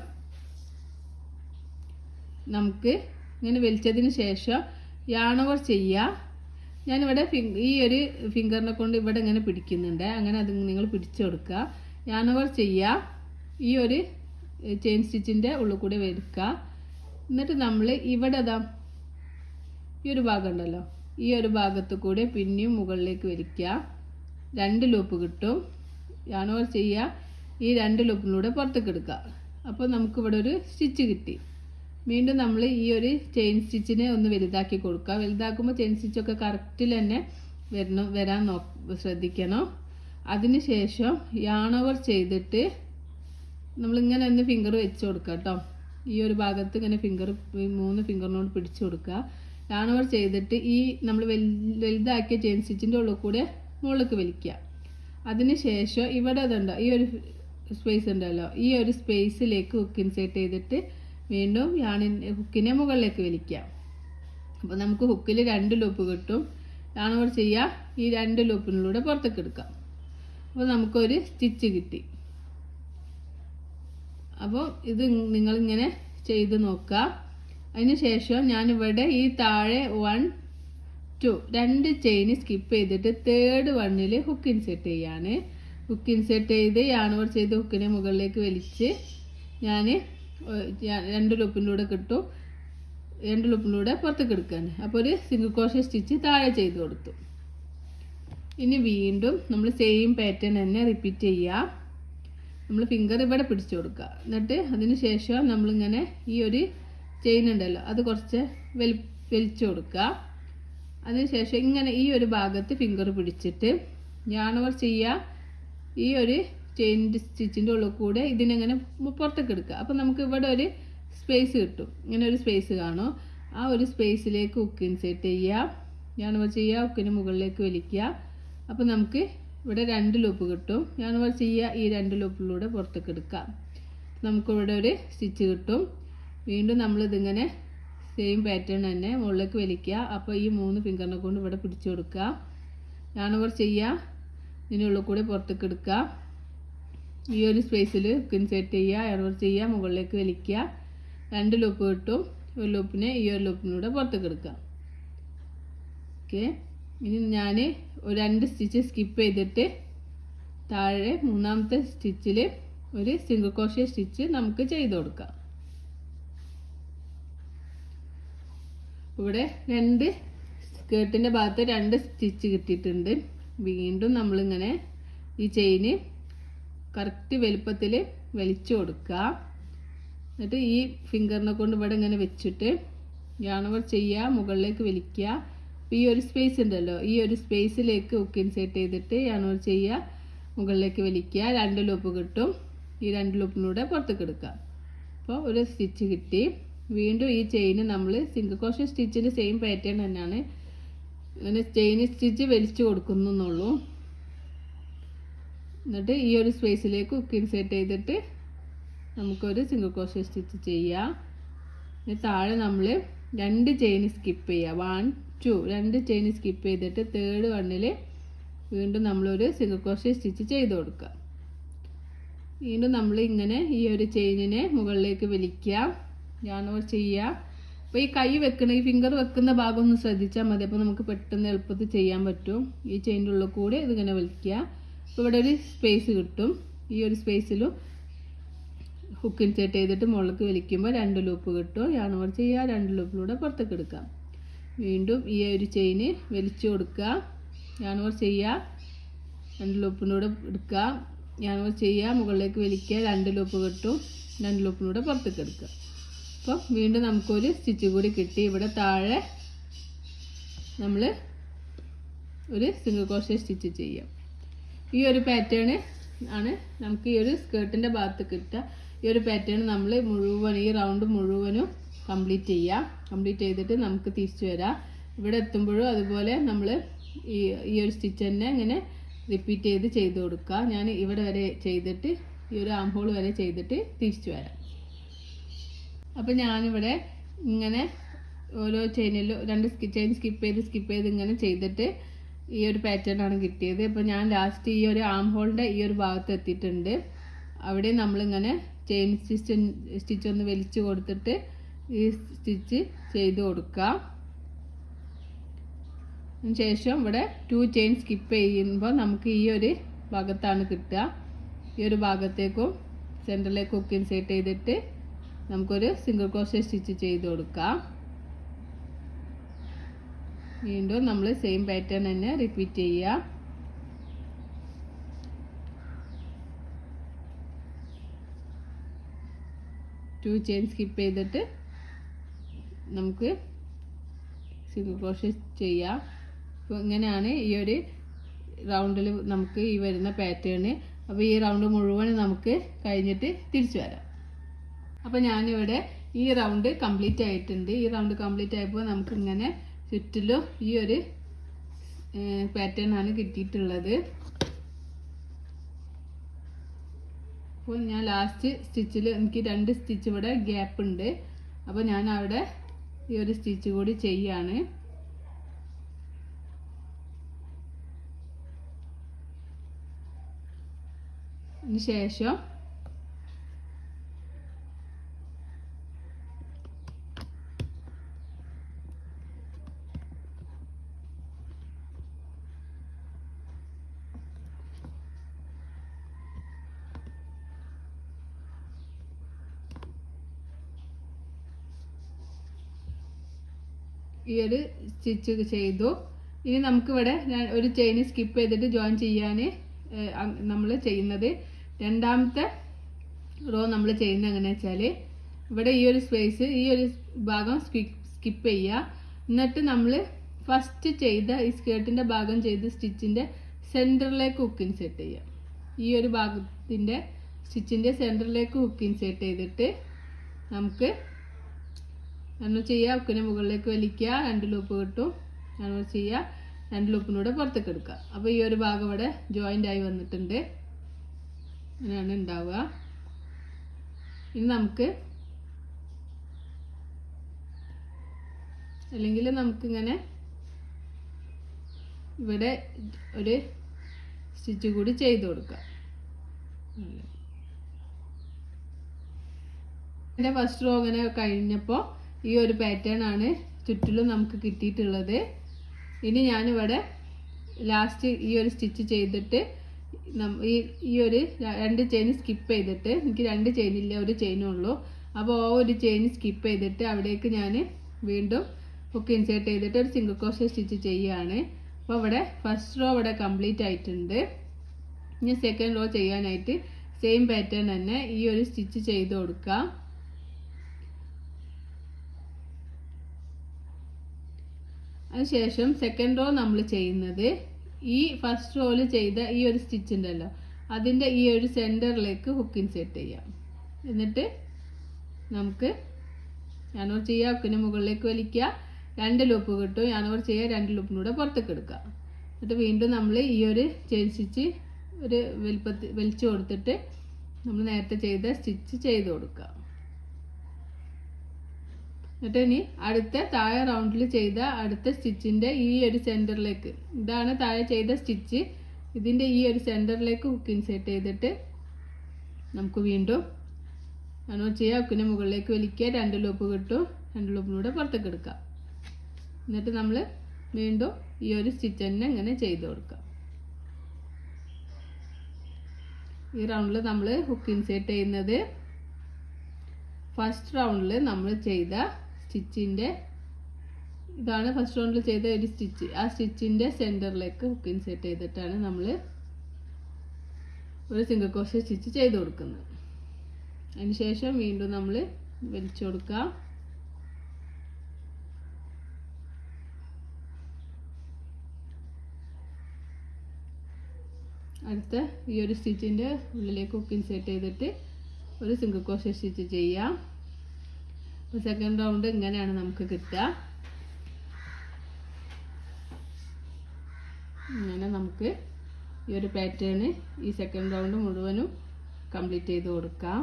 നമുക്ക് ഇങ്ങനെ വലിച്ചതിന് ശേഷം യാൺ ഓവർ ചെയ്യുക. ഞാനിവിടെ ഈ ഒരു ഫിംഗറിനെ കൊണ്ട് ഇവിടെ ഇങ്ങനെ പിടിക്കുന്നുണ്ട്. അങ്ങനെ അത് നിങ്ങൾ പിടിച്ചു കൊടുക്കുക. യാൺ ഓവർ ചെയ്യുക. ഈ ഒരു ചെയിൻ സ്റ്റിച്ചിൻ്റെ ഉള്ളിൽ കൂടെ വരിക്കുക. എന്നിട്ട് നമ്മൾ ഇവിടെ ഈ ഒരു ഭാഗം ഉണ്ടല്ലോ, ഈ ഒരു ഭാഗത്ത് കൂടെ പിന്നെയും മുകളിലേക്ക് വലിക്കുക. 2 ലൂപ്പ് കിട്ടും. യാൺ ഓവർ ചെയ്യുക. ഈ 2 ലൂപ്പിലൂടെ പുറത്തേക്ക് എടുക്കുക. അപ്പോൾ നമുക്കിവിടെ ഒരു സ്റ്റിച്ച് കിട്ടി. വീണ്ടും നമ്മൾ ഈ ഒരു ചെയിൻ സ്റ്റിച്ചിനെ ഒന്ന് വലുതാക്കി കൊടുക്കുക. വലുതാക്കുമ്പോൾ ചെയിൻ സ്റ്റിച്ചൊക്കെ കറക്റ്റിൽ തന്നെ വരാൻ ശ്രദ്ധിക്കണം. അതിന് ശേഷം യാൺ ഓവർ ചെയ്തിട്ട് നമ്മളിങ്ങനെ ഒന്ന് ഫിംഗർ വെച്ച് കൊടുക്കുക കേട്ടോ. ഈ ഒരു ഭാഗത്ത് ഇങ്ങനെ 3 ഫിംഗറിനോട് പിടിച്ചു കൊടുക്കുക. യാൺ ഓവർ ചെയ്തിട്ട് ഈ നമ്മൾ വലുതാക്കിയ ചെയിൻ സ്റ്റിച്ചിൻ്റെ ഉള്ളിൽ കൂടെ മുകളിലേക്ക് വലിക്കുക. അതിന് ശേഷം ഇവിടെ അതുണ്ടോ, ഈ ഒരു സ്പേസ് ഉണ്ടല്ലോ, ഈ ഒരു സ്പേസിലേക്ക് ഹുക്ക് ഇൻസേർട്ട് ചെയ്തിട്ട് വീണ്ടും ഹുക്കിനെ മുകളിലേക്ക് വലിക്കുക. അപ്പോൾ നമുക്ക് ഹുക്കിൽ 2 ലൂപ്പ് കിട്ടും. യാൺ ഓവർ ചെയ്യുക. ഈ 2 ലൂപ്പിലൂടെ പുറത്തേക്ക് എടുക്കാം. അപ്പോൾ നമുക്കൊരു സ്റ്റിച്ച് കിട്ടി. അപ്പോൾ ഇത് നിങ്ങളിങ്ങനെ ചെയ്ത് നോക്കുക. അതിന് ശേഷം ഞാനിവിടെ ഈ താഴെ 1 2 2 ചെയിൻ സ്കിപ്പ് ചെയ്തിട്ട് 3rd വണ്ണിൽ ഹുക്ക് ഇൻസേർട്ട് ചെയ്യാണ്. ഹുക്ക് ഇൻസേർട്ട് ചെയ്ത് യാൺ ഓവർ ചെയ്ത് ഹുക്കിനെ മുകളിലേക്ക് വലിച്ച് ഞാൻ 2 ലൂപ്പിലൂടെ കിട്ടും. 2 ലൂപ്പിലൂടെ പുറത്തേക്ക് എടുക്കുകയാണ്. അപ്പോൾ ഒരു സിംഗിൾ ക്രോഷേ സ്റ്റിച്ച് താഴെ ചെയ്ത് കൊടുത്തു. ഇനി വീണ്ടും നമ്മൾ സെയിം പാറ്റേൺ തന്നെ റിപ്പീറ്റ് ചെയ്യുക. നമ്മൾ ഫിംഗർ ഇവിടെ പിടിച്ചു കൊടുക്കുക. എന്നിട്ട് അതിന് ശേഷം നമ്മളിങ്ങനെ ഈ ഒരു ചെയിൻ ഉണ്ടല്ലോ, അത് കുറച്ച് വലിച്ചു കൊടുക്കുക. അതിനുശേഷം ഇങ്ങനെ ഈ ഒരു ഭാഗത്ത് ഫിംഗർ പിടിച്ചിട്ട് യാൺ ഓവർ ചെയ്യുക. ഈ ഒരു ചെയിൻ സ്റ്റിച്ചിൻ്റെ ഉള്ളിൽ കൂടെ ഇതിനെങ്ങനെ പുറത്തേക്ക് എടുക്കുക. അപ്പോൾ നമുക്ക് ഇവിടെ ഒരു സ്പേസ് കിട്ടും. ഇങ്ങനെ ഒരു സ്പേസ് കാണും. ആ ഒരു സ്പേസിലേക്ക് ഹുക്ക് ഇൻസേർട്ട് ചെയ്യുക. യാൺ ഓവർ ചെയ്യുക. ഹുക്കിന് മുകളിലേക്ക് വലിക്കുക. അപ്പോൾ നമുക്ക് ഇവിടെ 2 ലൂപ്പ് കിട്ടും. യാൺ ഓവർ ചെയ്യുക. ഈ 2 ലൂപ്പിലൂടെ പുറത്തേക്ക് എടുക്കാം. നമുക്കിവിടെ ഒരു സ്റ്റിച്ച് കിട്ടും. വീണ്ടും നമ്മളിതിങ്ങനെ സെയിം പാറ്റേൺ തന്നെ മുകളിലേക്ക് വലിക്കുക. അപ്പോൾ ഈ 3 ഫിംഗറിനെ കൊണ്ട് ഇവിടെ പിടിച്ചു കൊടുക്കുക. യാൺ ഓവർ ചെയ്യുക. ഇതിനുള്ളിൽ കൂടെ പുറത്തേക്ക് എടുക്കുക. ഈ ഒരു സ്പേസിൽ ഹുക്ക് ഇൻസേർട്ട് ചെയ്യുക. യാൺ ഓവർ ചെയ്യുക. മുകളിലേക്ക് വലിക്കുക. 2 ലൂപ്പ് കിട്ടും. ഒരു ലൂപ്പിനെ ഈ ഒരു ലൂപ്പിലൂടെ പുറത്തേക്ക് എടുക്കുക. ഓക്കെ, ഇനി ഞാൻ ഒരു 2 സ്റ്റിച്ച് സ്കിപ്പ് ചെയ്തിട്ട് താഴെ 3ാമത്തെ സ്റ്റിച്ചിൽ ഒരു സിംഗിൾ ക്രോഷേ സ്റ്റിച്ച് നമുക്ക് ചെയ്ത് കൊടുക്കാം. ഇവിടെ 2 സ്കേർട്ടിൻ്റെ ഭാഗത്ത് 2 സ്റ്റിച്ച് കിട്ടിയിട്ടുണ്ട്. വീണ്ടും നമ്മളിങ്ങനെ ഈ ചെയിന് കറക്റ്റ് വലുപ്പത്തിൽ വലിച്ചു കൊടുക്കുക. എന്നിട്ട് ഈ ഫിംഗറിനെ കൊണ്ട് ഇവിടെ ഇങ്ങനെ വെച്ചിട്ട് യാൺ ഓവർ ചെയ്യുക. മുകളിലേക്ക് വലിക്കുക. ഈ ഒരു സ്പേസ് ഉണ്ടല്ലോ, ഈ ഒരു സ്പേസിലേക്ക് ഹുക്ക് ഇൻസേർട്ട് ചെയ്തിട്ട് യാൺ ഓവർ ചെയ്യുക. മുകളിലേക്ക് വലിക്കുക. 2 ലൂപ്പ് കിട്ടും. ഈ 2 ലൂപ്പിലൂടെ പുറത്തേക്ക് എടുക്കുക. അപ്പോൾ ഒരു സ്റ്റിച്ച് കിട്ടി. വീണ്ടും ഈ ചെയിന് നമ്മൾ സിംഗിൾ ക്രോഷേ സ്റ്റിച്ചിൻ്റെ സെയിം പാറ്റേൺ തന്നെയാണ്. അങ്ങനെ ചെയിൻ സ്റ്റിച്ച് വലിച്ചു കൊടുക്കുന്നുള്ളൂ. എന്നിട്ട് ഈ ഒരു സ്പേസിലേക്ക് ഹുക്ക് ഇൻസേർട്ട് ചെയ്തിട്ട് നമുക്കൊരു സിംഗിൾ ക്രോഷേ സ്റ്റിച്ച് ചെയ്യാം. താഴെ നമ്മൾ 2 ചെയിൻ സ്കിപ്പ് ചെയ്യുക. 1 2 2 ചെയിൻ സ്കിപ്പ് ചെയ്തിട്ട് 3rd വണ്ണിൽ വീണ്ടും നമ്മളൊരു സിംഗിൾ ക്രോഷേ സ്റ്റിച്ച് ചെയ്ത് കൊടുക്കുക. വീണ്ടും നമ്മൾ ഇങ്ങനെ ഈ ഒരു ചെയിനിനെ മുകളിലേക്ക് വലിക്കാം, yarn over ചെയ്യാം. അപ്പോൾ ഈ കൈ വെക്കുന്ന ഈ ഫിംഗർ വെക്കുന്ന ഭാഗം ഒന്ന് ശ്രദ്ധിച്ചാൽ മതി. അപ്പോൾ നമുക്ക് പെട്ടെന്ന് എളുപ്പത്തിൽ ചെയ്യാൻ പറ്റും. ഈ ചെയിൻ്റെ ഉള്ളിൽ കൂടെ ഇതിങ്ങനെ വലിക്കുക. അപ്പോൾ ഇവിടെ ഒരു സ്പേസ് കിട്ടും. ഈ ഒരു സ്പേസിലും ഹുക്ക് ഇൻസേർട്ട് ചെയ്തിട്ട് മുകളിലേക്ക് വലിക്കുമ്പോൾ 2 ലൂപ്പ് കിട്ടും. yarn over ചെയ്യുക, 2 ലൂപ്പിലൂടെ പുറത്തേക്ക് എടുക്കാം. വീണ്ടും ഈ ഒരു ചെയിന് വലിച്ചു കൊടുക്കുക, yarn over ചെയ്യുക, 2 ലൂപ്പിലൂടെ എടുക്കുക, yarn over ചെയ്യുക, മുകളിലേക്ക് വലിക്കുക, 2 ലൂപ്പ് കിട്ടും, 2 ലൂപ്പിലൂടെ പുറത്തേക്ക് എടുക്കുക. അപ്പോൾ വീണ്ടും നമുക്കൊരു സ്റ്റിച്ച് കൂടി കിട്ടി. ഇവിടെ താഴെ നമ്മൾ ഒരു സിംഗിൾ ക്രോഷേ സ്റ്റിച്ച് ചെയ്യാം. ഈ ഒരു പാറ്റേൺ ആണ് നമുക്ക് ഈ ഒരു സ്കേർട്ടിൻ്റെ ഭാഗത്ത് കിട്ടുക. ഈ ഒരു പാറ്റേൺ നമ്മൾ മുഴുവൻ ഈ റൗണ്ട് മുഴുവനും കംപ്ലീറ്റ് ചെയ്യാം. കംപ്ലീറ്റ് ചെയ്തിട്ട് നമുക്ക് തിരിച്ചു വരാം. ഇവിടെ എത്തുമ്പോഴും അതുപോലെ നമ്മൾ ഈ ഒരു സ്റ്റിച്ച് തന്നെ ഇങ്ങനെ റിപ്പീറ്റ് ചെയ്ത് കൊടുക്കുക. ഞാൻ ഇവിടെ വരെ ചെയ്തിട്ട് ഈ ഒരു ആം ഹോൾ വരെ ചെയ്തിട്ട് തിരിച്ചു വരാം. അപ്പോൾ ഞാനിവിടെ ഇങ്ങനെ ഓരോ ചെയിനിലും 2 ചെയിൻ സ്കിപ്പ് ചെയ്ത് ഇങ്ങനെ ചെയ്തിട്ട് ഈ ഒരു പാറ്റേൺ ആണ് കിട്ടിയത്. അപ്പോൾ ഞാൻ ലാസ്റ്റ് ഈ ഒരു ആം ഹോളിൻ്റെ ഈ ഒരു ഭാഗത്ത് എത്തിയിട്ടുണ്ട്. അവിടെ നമ്മളിങ്ങനെ ചെയിൻ സ്റ്റിച്ച് ഒന്ന് വലിച്ചു കൊടുത്തിട്ട് ഈ സ്റ്റിച്ച് ചെയ്ത് കൊടുക്കാം. അതിനുശേഷം ഇവിടെ 2 ചെയിൻ സ്കിപ്പ് ചെയ്യുമ്പോൾ നമുക്ക് ഈ ഒരു ഭാഗത്താണ് കിട്ടുക. ഈ ഒരു ഭാഗത്തേക്കും സെൻറ്ററിലേക്ക് ഹുക്ക് ഇൻസേർട്ട് ചെയ്തിട്ട് നമുക്കൊരു സിംഗിൾ ക്രോഷേ സ്റ്റിച്ച് ചെയ്ത് കൊടുക്കാം. വീണ്ടും നമ്മൾ സെയിം പാറ്റേൺ തന്നെ റിപ്പീറ്റ് ചെയ്യുക. ടു ചെയിൻ സ്കിപ്പ് ചെയ്തിട്ട് നമുക്ക് സിംഗിൾ ക്രോഷേ ചെയ്യാം. അപ്പോൾ ഇങ്ങനെയാണ് ഈ ഒരു റൗണ്ടിൽ നമുക്ക് ഈ വരുന്ന പാറ്റേൺ. അപ്പോൾ ഈ റൗണ്ട് മുഴുവൻ നമുക്ക് കഴിഞ്ഞിട്ട് തിരിച്ചു വരാം. അപ്പോൾ ഞാനിവിടെ ഈ റൗണ്ട് കംപ്ലീറ്റ് ആയിട്ടുണ്ട്. ഈ റൗണ്ട് കംപ്ലീറ്റ് ആയപ്പോൾ നമുക്കിങ്ങനെ ചുറ്റിലും ഈ ഒരു പാറ്റേൺ ആണ് കിട്ടിയിട്ടുള്ളത്. അപ്പോൾ ഞാൻ ലാസ്റ്റ് സ്റ്റിച്ചിൽ എനിക്ക് 2 സ്റ്റിച്ച് ഇവിടെ ഗ്യാപ്പ് ഉണ്ട്. അപ്പോൾ ഞാൻ അവിടെ ഈ ഒരു സ്റ്റിച്ച് കൂടി ചെയ്യാണ്. അതിന് ശേഷം ഈ ഒരു സ്റ്റിച്ച് ചെയ്തു. ഇനി നമുക്കിവിടെ ഒരു ചെയിൻ സ്കിപ്പ് ചെയ്തിട്ട് ജോയിൻ ചെയ്യാൻ നമ്മൾ ചെയ്യുന്നത് രണ്ടാമത്തെ റോ നമ്മൾ ചെയ്യുന്നത് എങ്ങനെയാണെന്ന് വെച്ചാൽ ഇവിടെ ഈ ഒരു സ്പേസ് ഈ ഒരു ഭാഗം സ്കിപ്പ് ചെയ്യുക. എന്നിട്ട് നമ്മൾ ഫസ്റ്റ് ചെയ്ത ഈ സ്കേർട്ടിൻ്റെ ഭാഗം ചെയ്ത് സ്റ്റിച്ചിൻ്റെ സെൻറ്ററിലേക്ക് ഹുക്ക് ഇൻസേർട്ട് ചെയ്യുക. ഈ ഒരു ഭാഗത്തിൻ്റെ സ്റ്റിച്ചിൻ്റെ സെൻറ്ററിലേക്ക് ഹുക്ക് ഇൻസേർട്ട് ചെയ്തിട്ട് നമുക്ക് നമ്മൾ ചെയ്യുക, ഹുക്കിനെ മുകളിലേക്ക് വലിക്കുക, 2 ലൂപ്പ് കിട്ടും, നമ്മൾ ചെയ്യുക, 2 ലൂപ്പിനൂടെ പുറത്തേക്ക് എടുക്കുക. അപ്പോൾ ഈ ഒരു ഭാഗം ഇവിടെ ജോയിൻ്റ് ആയി വന്നിട്ടുണ്ട്. അങ്ങനെയാണ് ഉണ്ടാവുക. ഇനി നമുക്ക് അല്ലെങ്കിൽ നമുക്കിങ്ങനെ ഇവിടെ ഒരു സ്റ്റിച്ച് കൂടി ചെയ്ത് കൊടുക്കാം. എൻ്റെ ഫസ്റ്റ് റോ അങ്ങനെ കഴിഞ്ഞപ്പോൾ ഈ ഒരു പാറ്റേൺ ആണ് ചുറ്റിലും നമുക്ക് കിട്ടിയിട്ടുള്ളത്. ഇനി ഞാനിവിടെ ലാസ്റ്റ് ഈ ഒരു സ്റ്റിച്ച് ചെയ്തിട്ട് ഈ ഒരു 2 ചെയിൻ സ്കിപ്പ് ചെയ്തിട്ട് എനിക്ക് 2 ചെയിനില്ല, ഒരു ചെയിനേ ഉള്ളൂ. അപ്പോൾ ആ ഒരു ചെയിൻ സ്കിപ്പ് ചെയ്തിട്ട് അവിടേക്ക് ഞാൻ വീണ്ടും ഹുക്ക് ഇൻസേർട്ട് ചെയ്തിട്ട് ഒരു സിംഗിൾ ക്രോഷേ സ്റ്റിച്ച് ചെയ്യുകയാണ്. അപ്പോൾ ഇവിടെ ഫസ്റ്റ് റോ ഇവിടെ കംപ്ലീറ്റ് ആയിട്ടുണ്ട്. ഇനി സെക്കൻഡ് റോ ചെയ്യാനായിട്ട് സെയിം പാറ്റേൺ തന്നെ ഈ ഒരു സ്റ്റിച്ച് ചെയ്ത് കൊടുക്കാം. അതിനുശേഷം സെക്കൻഡ് റോ നമ്മൾ ചെയ്യുന്നത് ഈ ഫസ്റ്റ് റോയിൽ ചെയ്ത ഈ ഒരു സ്റ്റിച്ച് ഉണ്ടല്ലോ അതിൻ്റെ ഈ ഒരു സെൻറ്ററിലേക്ക് ഹുക്ക് ഇൻസേർട്ട് ചെയ്യാം. എന്നിട്ട് നമുക്ക് yarn over ചെയ്യുക, ഹുക്കിന് മുകളിലേക്ക് വലിക്കുക, 2 ലൂപ്പ് കിട്ടും, yarn over ചെയ്യുക, 2 ലൂപ്പിനൂടെ പുറത്തേക്ക് എടുക്കുക. എന്നിട്ട് വീണ്ടും നമ്മൾ ഈ ഒരു ചെയിൻ സ്റ്റിച്ച് ഒരു വലിച്ചു കൊടുത്തിട്ട് നമ്മൾ നേരത്തെ ചെയ്ത സ്റ്റിച്ച് ചെയ്ത് കൊടുക്കുക. എന്നിട്ട് ഇനി അടുത്ത താഴെ റൗണ്ടിൽ ചെയ്ത അടുത്ത സ്റ്റിച്ചിൻ്റെ ഈ ഒരു സെൻറ്ററിലേക്ക്, ഇതാണ് താഴെ ചെയ്ത സ്റ്റിച്ച്, ഇതിൻ്റെ ഈ ഒരു സെൻറ്ററിലേക്ക് ഹുക്ക് ഇൻസേർട്ട് ചെയ്തിട്ട് നമുക്ക് വീണ്ടും അങ്ങനെ ചെയ്യാം. ഉക്കിൻ്റെ മുകളിലേക്ക് വലിക്കുക, 2 ലൂപ്പ് കിട്ടും. 2 ലൂപ്പിലൂടെ പുറത്തേക്ക് എടുക്കാം. എന്നിട്ട് നമ്മൾ വീണ്ടും ഈ ഒരു സ്റ്റിച്ച് തന്നെ ഇങ്ങനെ ചെയ്ത് കൊടുക്കാം. ഈ റൗണ്ടിൽ നമ്മൾ ഹുക്ക് ഇൻസേർട്ട് ചെയ്യുന്നത് ഫസ്റ്റ് റൗണ്ടിൽ നമ്മൾ ചെയ്ത സ്റ്റിച്ചിൻ്റെ ഇതാണ്. ഫസ്റ്റ് റൗണ്ടിൽ ചെയ്ത ഒരു സ്റ്റിച്ച്, ആ സ്റ്റിച്ചിൻ്റെ സെൻറ്ററിലേക്ക് ഹുക്ക് ഇൻസേർട്ട് ചെയ്തിട്ടാണ് നമ്മൾ ഒരു സിംഗിൾ ക്രോഷേ സ്റ്റിച്ച് ചെയ്ത് കൊടുക്കുന്നത്. അതിന് ശേഷം വീണ്ടും നമ്മൾ വലിച്ചു കൊടുക്കാം. അടുത്ത ഈ ഒരു സ്റ്റിച്ചിൻ്റെ ഉള്ളിലേക്ക് ഹുക്ക് ഇൻസേർട്ട് ചെയ്തിട്ട് ഒരു സിംഗിൾ ക്രോഷേ സ്റ്റിച്ച് ചെയ്യാം. അപ്പോൾ സെക്കൻഡ് റൗണ്ട് ഇങ്ങനെയാണ് നമുക്ക് കിട്ടുക. ഇങ്ങനെ നമുക്ക് ഈ ഒരു പാറ്റേൺ ഈ സെക്കൻഡ് റൗണ്ട് മുഴുവനും കംപ്ലീറ്റ് ചെയ്ത് കൊടുക്കാം.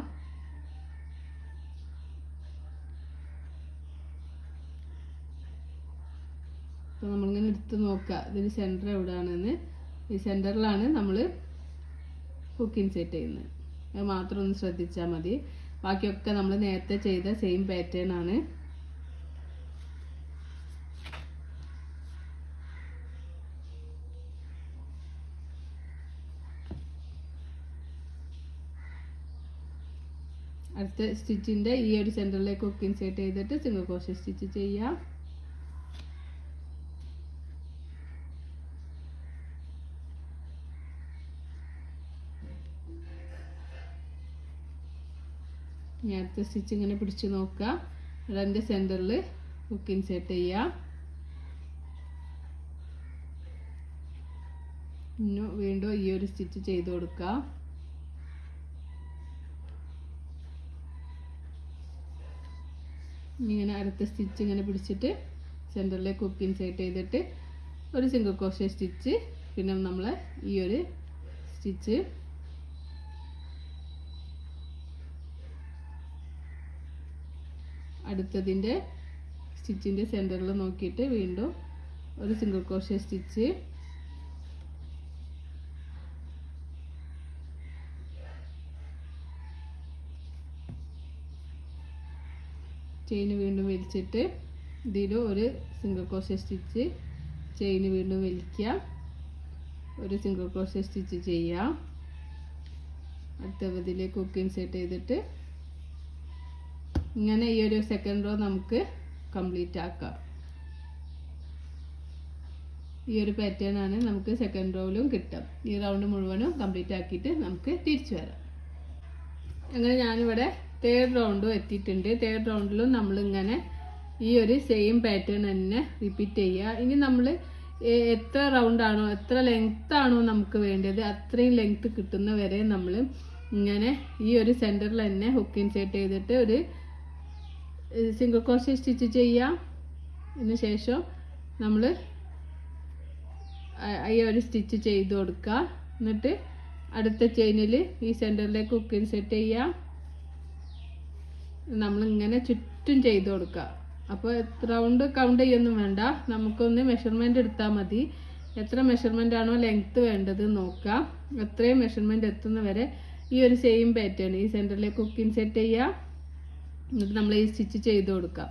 അപ്പോൾ നമ്മളിങ്ങനെ എടുത്ത് നോക്കുക, ഇതിന് സെൻറ്റർ എവിടെയാണെന്ന്. ഈ സെൻറ്ററിലാണ് നമ്മൾ ഹുക്ക് ഇൻസേർട്ട് ചെയ്യുന്നത്. അത് മാത്രം ഒന്ന് ശ്രദ്ധിച്ചാൽ മതി. ബാക്കിയൊക്കെ നമ്മൾ നേരത്തെ ചെയ്ത സെയിം പാറ്റേൺ ആണ്. അടുത്ത സ്റ്റിച്ചിൻ്റെ ഈ ഒരു സെൻറ്ററിലേക്ക് ഹുക്ക് ഇൻസേർട്ട് ചെയ്തിട്ട് സിംഗിൾ ക്രോഷേ സ്റ്റിച്ച് ചെയ്യാം. അടുത്ത സ്റ്റിച്ച് ഇങ്ങനെ പിടിച്ച് നോക്കുക, അതിൻ്റെ സെൻറ്ററിൽ ഹുക്ക് ഇൻസേർട്ട് ചെയ്യാം. വീണ്ടും ഈ ഒരു സ്റ്റിച്ച് ചെയ്ത് കൊടുക്കുക. ഇങ്ങനെ അടുത്ത സ്റ്റിച്ച് ഇങ്ങനെ പിടിച്ചിട്ട് സെൻറ്ററിലേക്ക് ഹുക്ക് ഇൻസേർട്ട് ചെയ്തിട്ട് ഒരു സിംഗിൾ ക്രോഷേ സ്റ്റിച്ച്, പിന്നെ നമ്മൾ ഈ ഒരു സ്റ്റിച്ച് അടുത്തതിൻ്റെ സ്റ്റിച്ചിൻ്റെ സെൻറ്ററിൽ നോക്കിയിട്ട് വീണ്ടും ഒരു സിംഗിൾ ക്രോഷേ സ്റ്റിച്ച്, ചെയിൻ വീണ്ടും വലിച്ചിട്ട് ഇതിൽ ഒരു സിംഗിൾ ക്രോഷേ സ്റ്റിച്ച്, ചെയിൻ വീണ്ടും വലിക്കുക, ഒരു സിംഗിൾ ക്രോഷേ സ്റ്റിച്ച് ചെയ്യാം. അടുത്തതിലേക്ക് ഹുക്ക് ഇൻസേർട്ട് ചെയ്തിട്ട് ഇങ്ങനെ ഈ ഒരു സെക്കൻഡ് റോ നമുക്ക് കംപ്ലീറ്റ് ആക്കാം. ഈ ഒരു പാറ്റേൺ ആണ് നമുക്ക് സെക്കൻഡ് റോയിലും കിട്ടും. ഈ റൗണ്ട് മുഴുവനും കംപ്ലീറ്റ് ആക്കിയിട്ട് നമുക്ക് തിരിച്ചു വരാം. അങ്ങനെ ഞാനിവിടെ തേർഡ് റൗണ്ടും എത്തിയിട്ടുണ്ട്. തേർഡ് റൗണ്ടിലും നമ്മളിങ്ങനെ ഈ ഒരു സെയിം പാറ്റേൺ തന്നെ റിപ്പീറ്റ് ചെയ്യുക. ഇനി നമ്മൾ എത്ര റൗണ്ടാണോ എത്ര ലെങ്ത് ആണോ നമുക്ക് വേണ്ടത് അത്രയും ലെങ്ത് കിട്ടുന്ന വരെ നമ്മൾ ഇങ്ങനെ ഈ ഒരു സെൻറ്ററിൽ തന്നെ ഹുക്ക് ഇൻസേർട്ട് ചെയ്തിട്ട് ഒരു സിംഗിൾ ക്രോഷേ സ്റ്റിച്ച് ചെയ്യാം. അതിന് ശേഷം നമ്മൾ ഈ ഒരു സ്റ്റിച്ച് ചെയ്ത് കൊടുക്കുക. എന്നിട്ട് അടുത്ത ചെയിനിൽ ഈ സെൻറ്ററിലേക്ക് ഹുക്ക് ഇൻസേർട്ട് ചെയ്യാം. നമ്മളിങ്ങനെ ചുറ്റും ചെയ്ത് കൊടുക്കുക. അപ്പോൾ റൗണ്ട് കൗണ്ട് ചെയ്യൊന്നും വേണ്ട, നമുക്കൊന്ന് മെഷർമെൻറ്റ് എടുത്താൽ മതി. എത്ര മെഷർമെൻ്റ് ആണോ ലെങ്ത്ത് വേണ്ടത് നോക്കാം. അത്രയും മെഷർമെൻറ്റ് എത്തുന്ന വരെ ഈ ഒരു സെയിം പാറ്റേൺ ഈ സെൻറ്ററിലേക്ക് ഹുക്ക് ഇൻസേർട്ട് ചെയ്യുക. എന്നിട്ട് നമ്മൾ ഈ സ്റ്റിച്ച് ചെയ്ത് കൊടുക്കാം.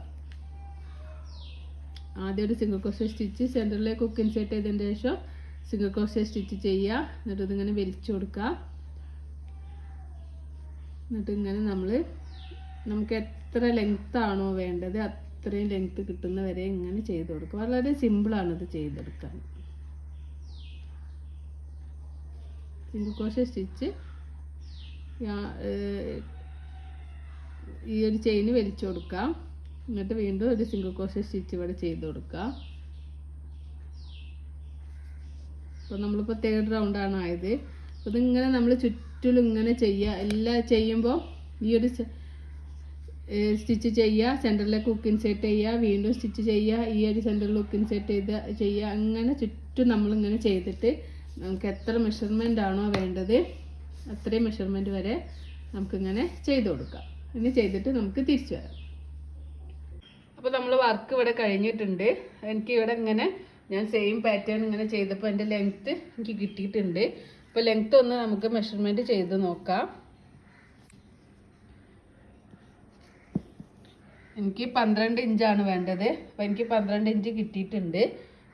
ആദ്യം ഒരു സിംഗിൾ ക്രോഷേ സ്റ്റിച്ച് സെൻറ്ററിലേക്ക് ഹുക്ക് ഇൻസേർട്ട് ചെയ്തതിന് ശേഷം സിംഗിൾ ക്രോഷേ സ്റ്റിച്ച് ചെയ്യുക. എന്നിട്ട് ഇതിങ്ങനെ വലിച്ചു കൊടുക്കുക. എന്നിട്ട് ഇങ്ങനെ നമുക്ക് എത്ര ലെങ്ത് ആണോ വേണ്ടത് അത്രയും ലെങ്ത് കിട്ടുന്ന വരെ ഇങ്ങനെ ചെയ്ത് കൊടുക്കുക. വളരെ സിമ്പിളാണിത് ചെയ്തെടുക്കാൻ. സിംഗിൾ ക്രോഷേ സ്റ്റിച്ച് ഈ ഒരു ചെയിൻ വലിച്ചു കൊടുക്കാം. എന്നിട്ട് വീണ്ടും ഒരു സിംഗിൾ ക്രോഷേ സ്റ്റിച്ച് ഇവിടെ ചെയ്ത് കൊടുക്കുക. അപ്പോൾ നമ്മളിപ്പോൾ തേർഡ് റൗണ്ടാണ് ആയത്. അപ്പോൾ ഇതിങ്ങനെ നമ്മൾ ചുറ്റിലും ഇങ്ങനെ ചെയ്യുക. എല്ലാം ചെയ്യുമ്പോൾ ഈ ഒരു സ്റ്റിച്ച് ചെയ്യുക, സെൻറ്ററിലേക്ക് ഹുക്ക് ഇൻസേർട്ട് ചെയ്യുക, വീണ്ടും സ്റ്റിച്ച് ചെയ്യുക, ഈ ഒരു സെൻറ്ററിൽ ഹുക്ക് ഇൻസേർട്ട് ചെയ്യുക. അങ്ങനെ ചുറ്റും നമ്മളിങ്ങനെ ചെയ്തിട്ട് നമുക്ക് എത്ര മെഷർമെൻ്റ് ആണോ വേണ്ടത് അത്രയും മെഷർമെൻറ്റ് വരെ നമുക്കിങ്ങനെ ചെയ്ത് കൊടുക്കാം. ഇനി ചെയ്തിട്ട് നമുക്ക് തിരിച്ചു വരാം. അപ്പോൾ നമ്മൾ വർക്ക് ഇവിടെ കഴിഞ്ഞിട്ടുണ്ട്. എനിക്ക് ഇവിടെ ഇങ്ങനെ ഞാൻ സെയിം പാറ്റേൺ ഇങ്ങനെ ചെയ്തപ്പോൾ എൻ്റെ ലെങ്ത്ത് എനിക്ക് കിട്ടിയിട്ടുണ്ട്. അപ്പോൾ ലെങ്ത്ത് ഒന്ന് നമുക്ക് മെഷർമെൻറ്റ് ചെയ്ത് നോക്കാം. എനിക്ക് 12 ഇഞ്ചാണ് വേണ്ടത്. അപ്പോൾ എനിക്ക് 12 ഇഞ്ച് കിട്ടിയിട്ടുണ്ട്.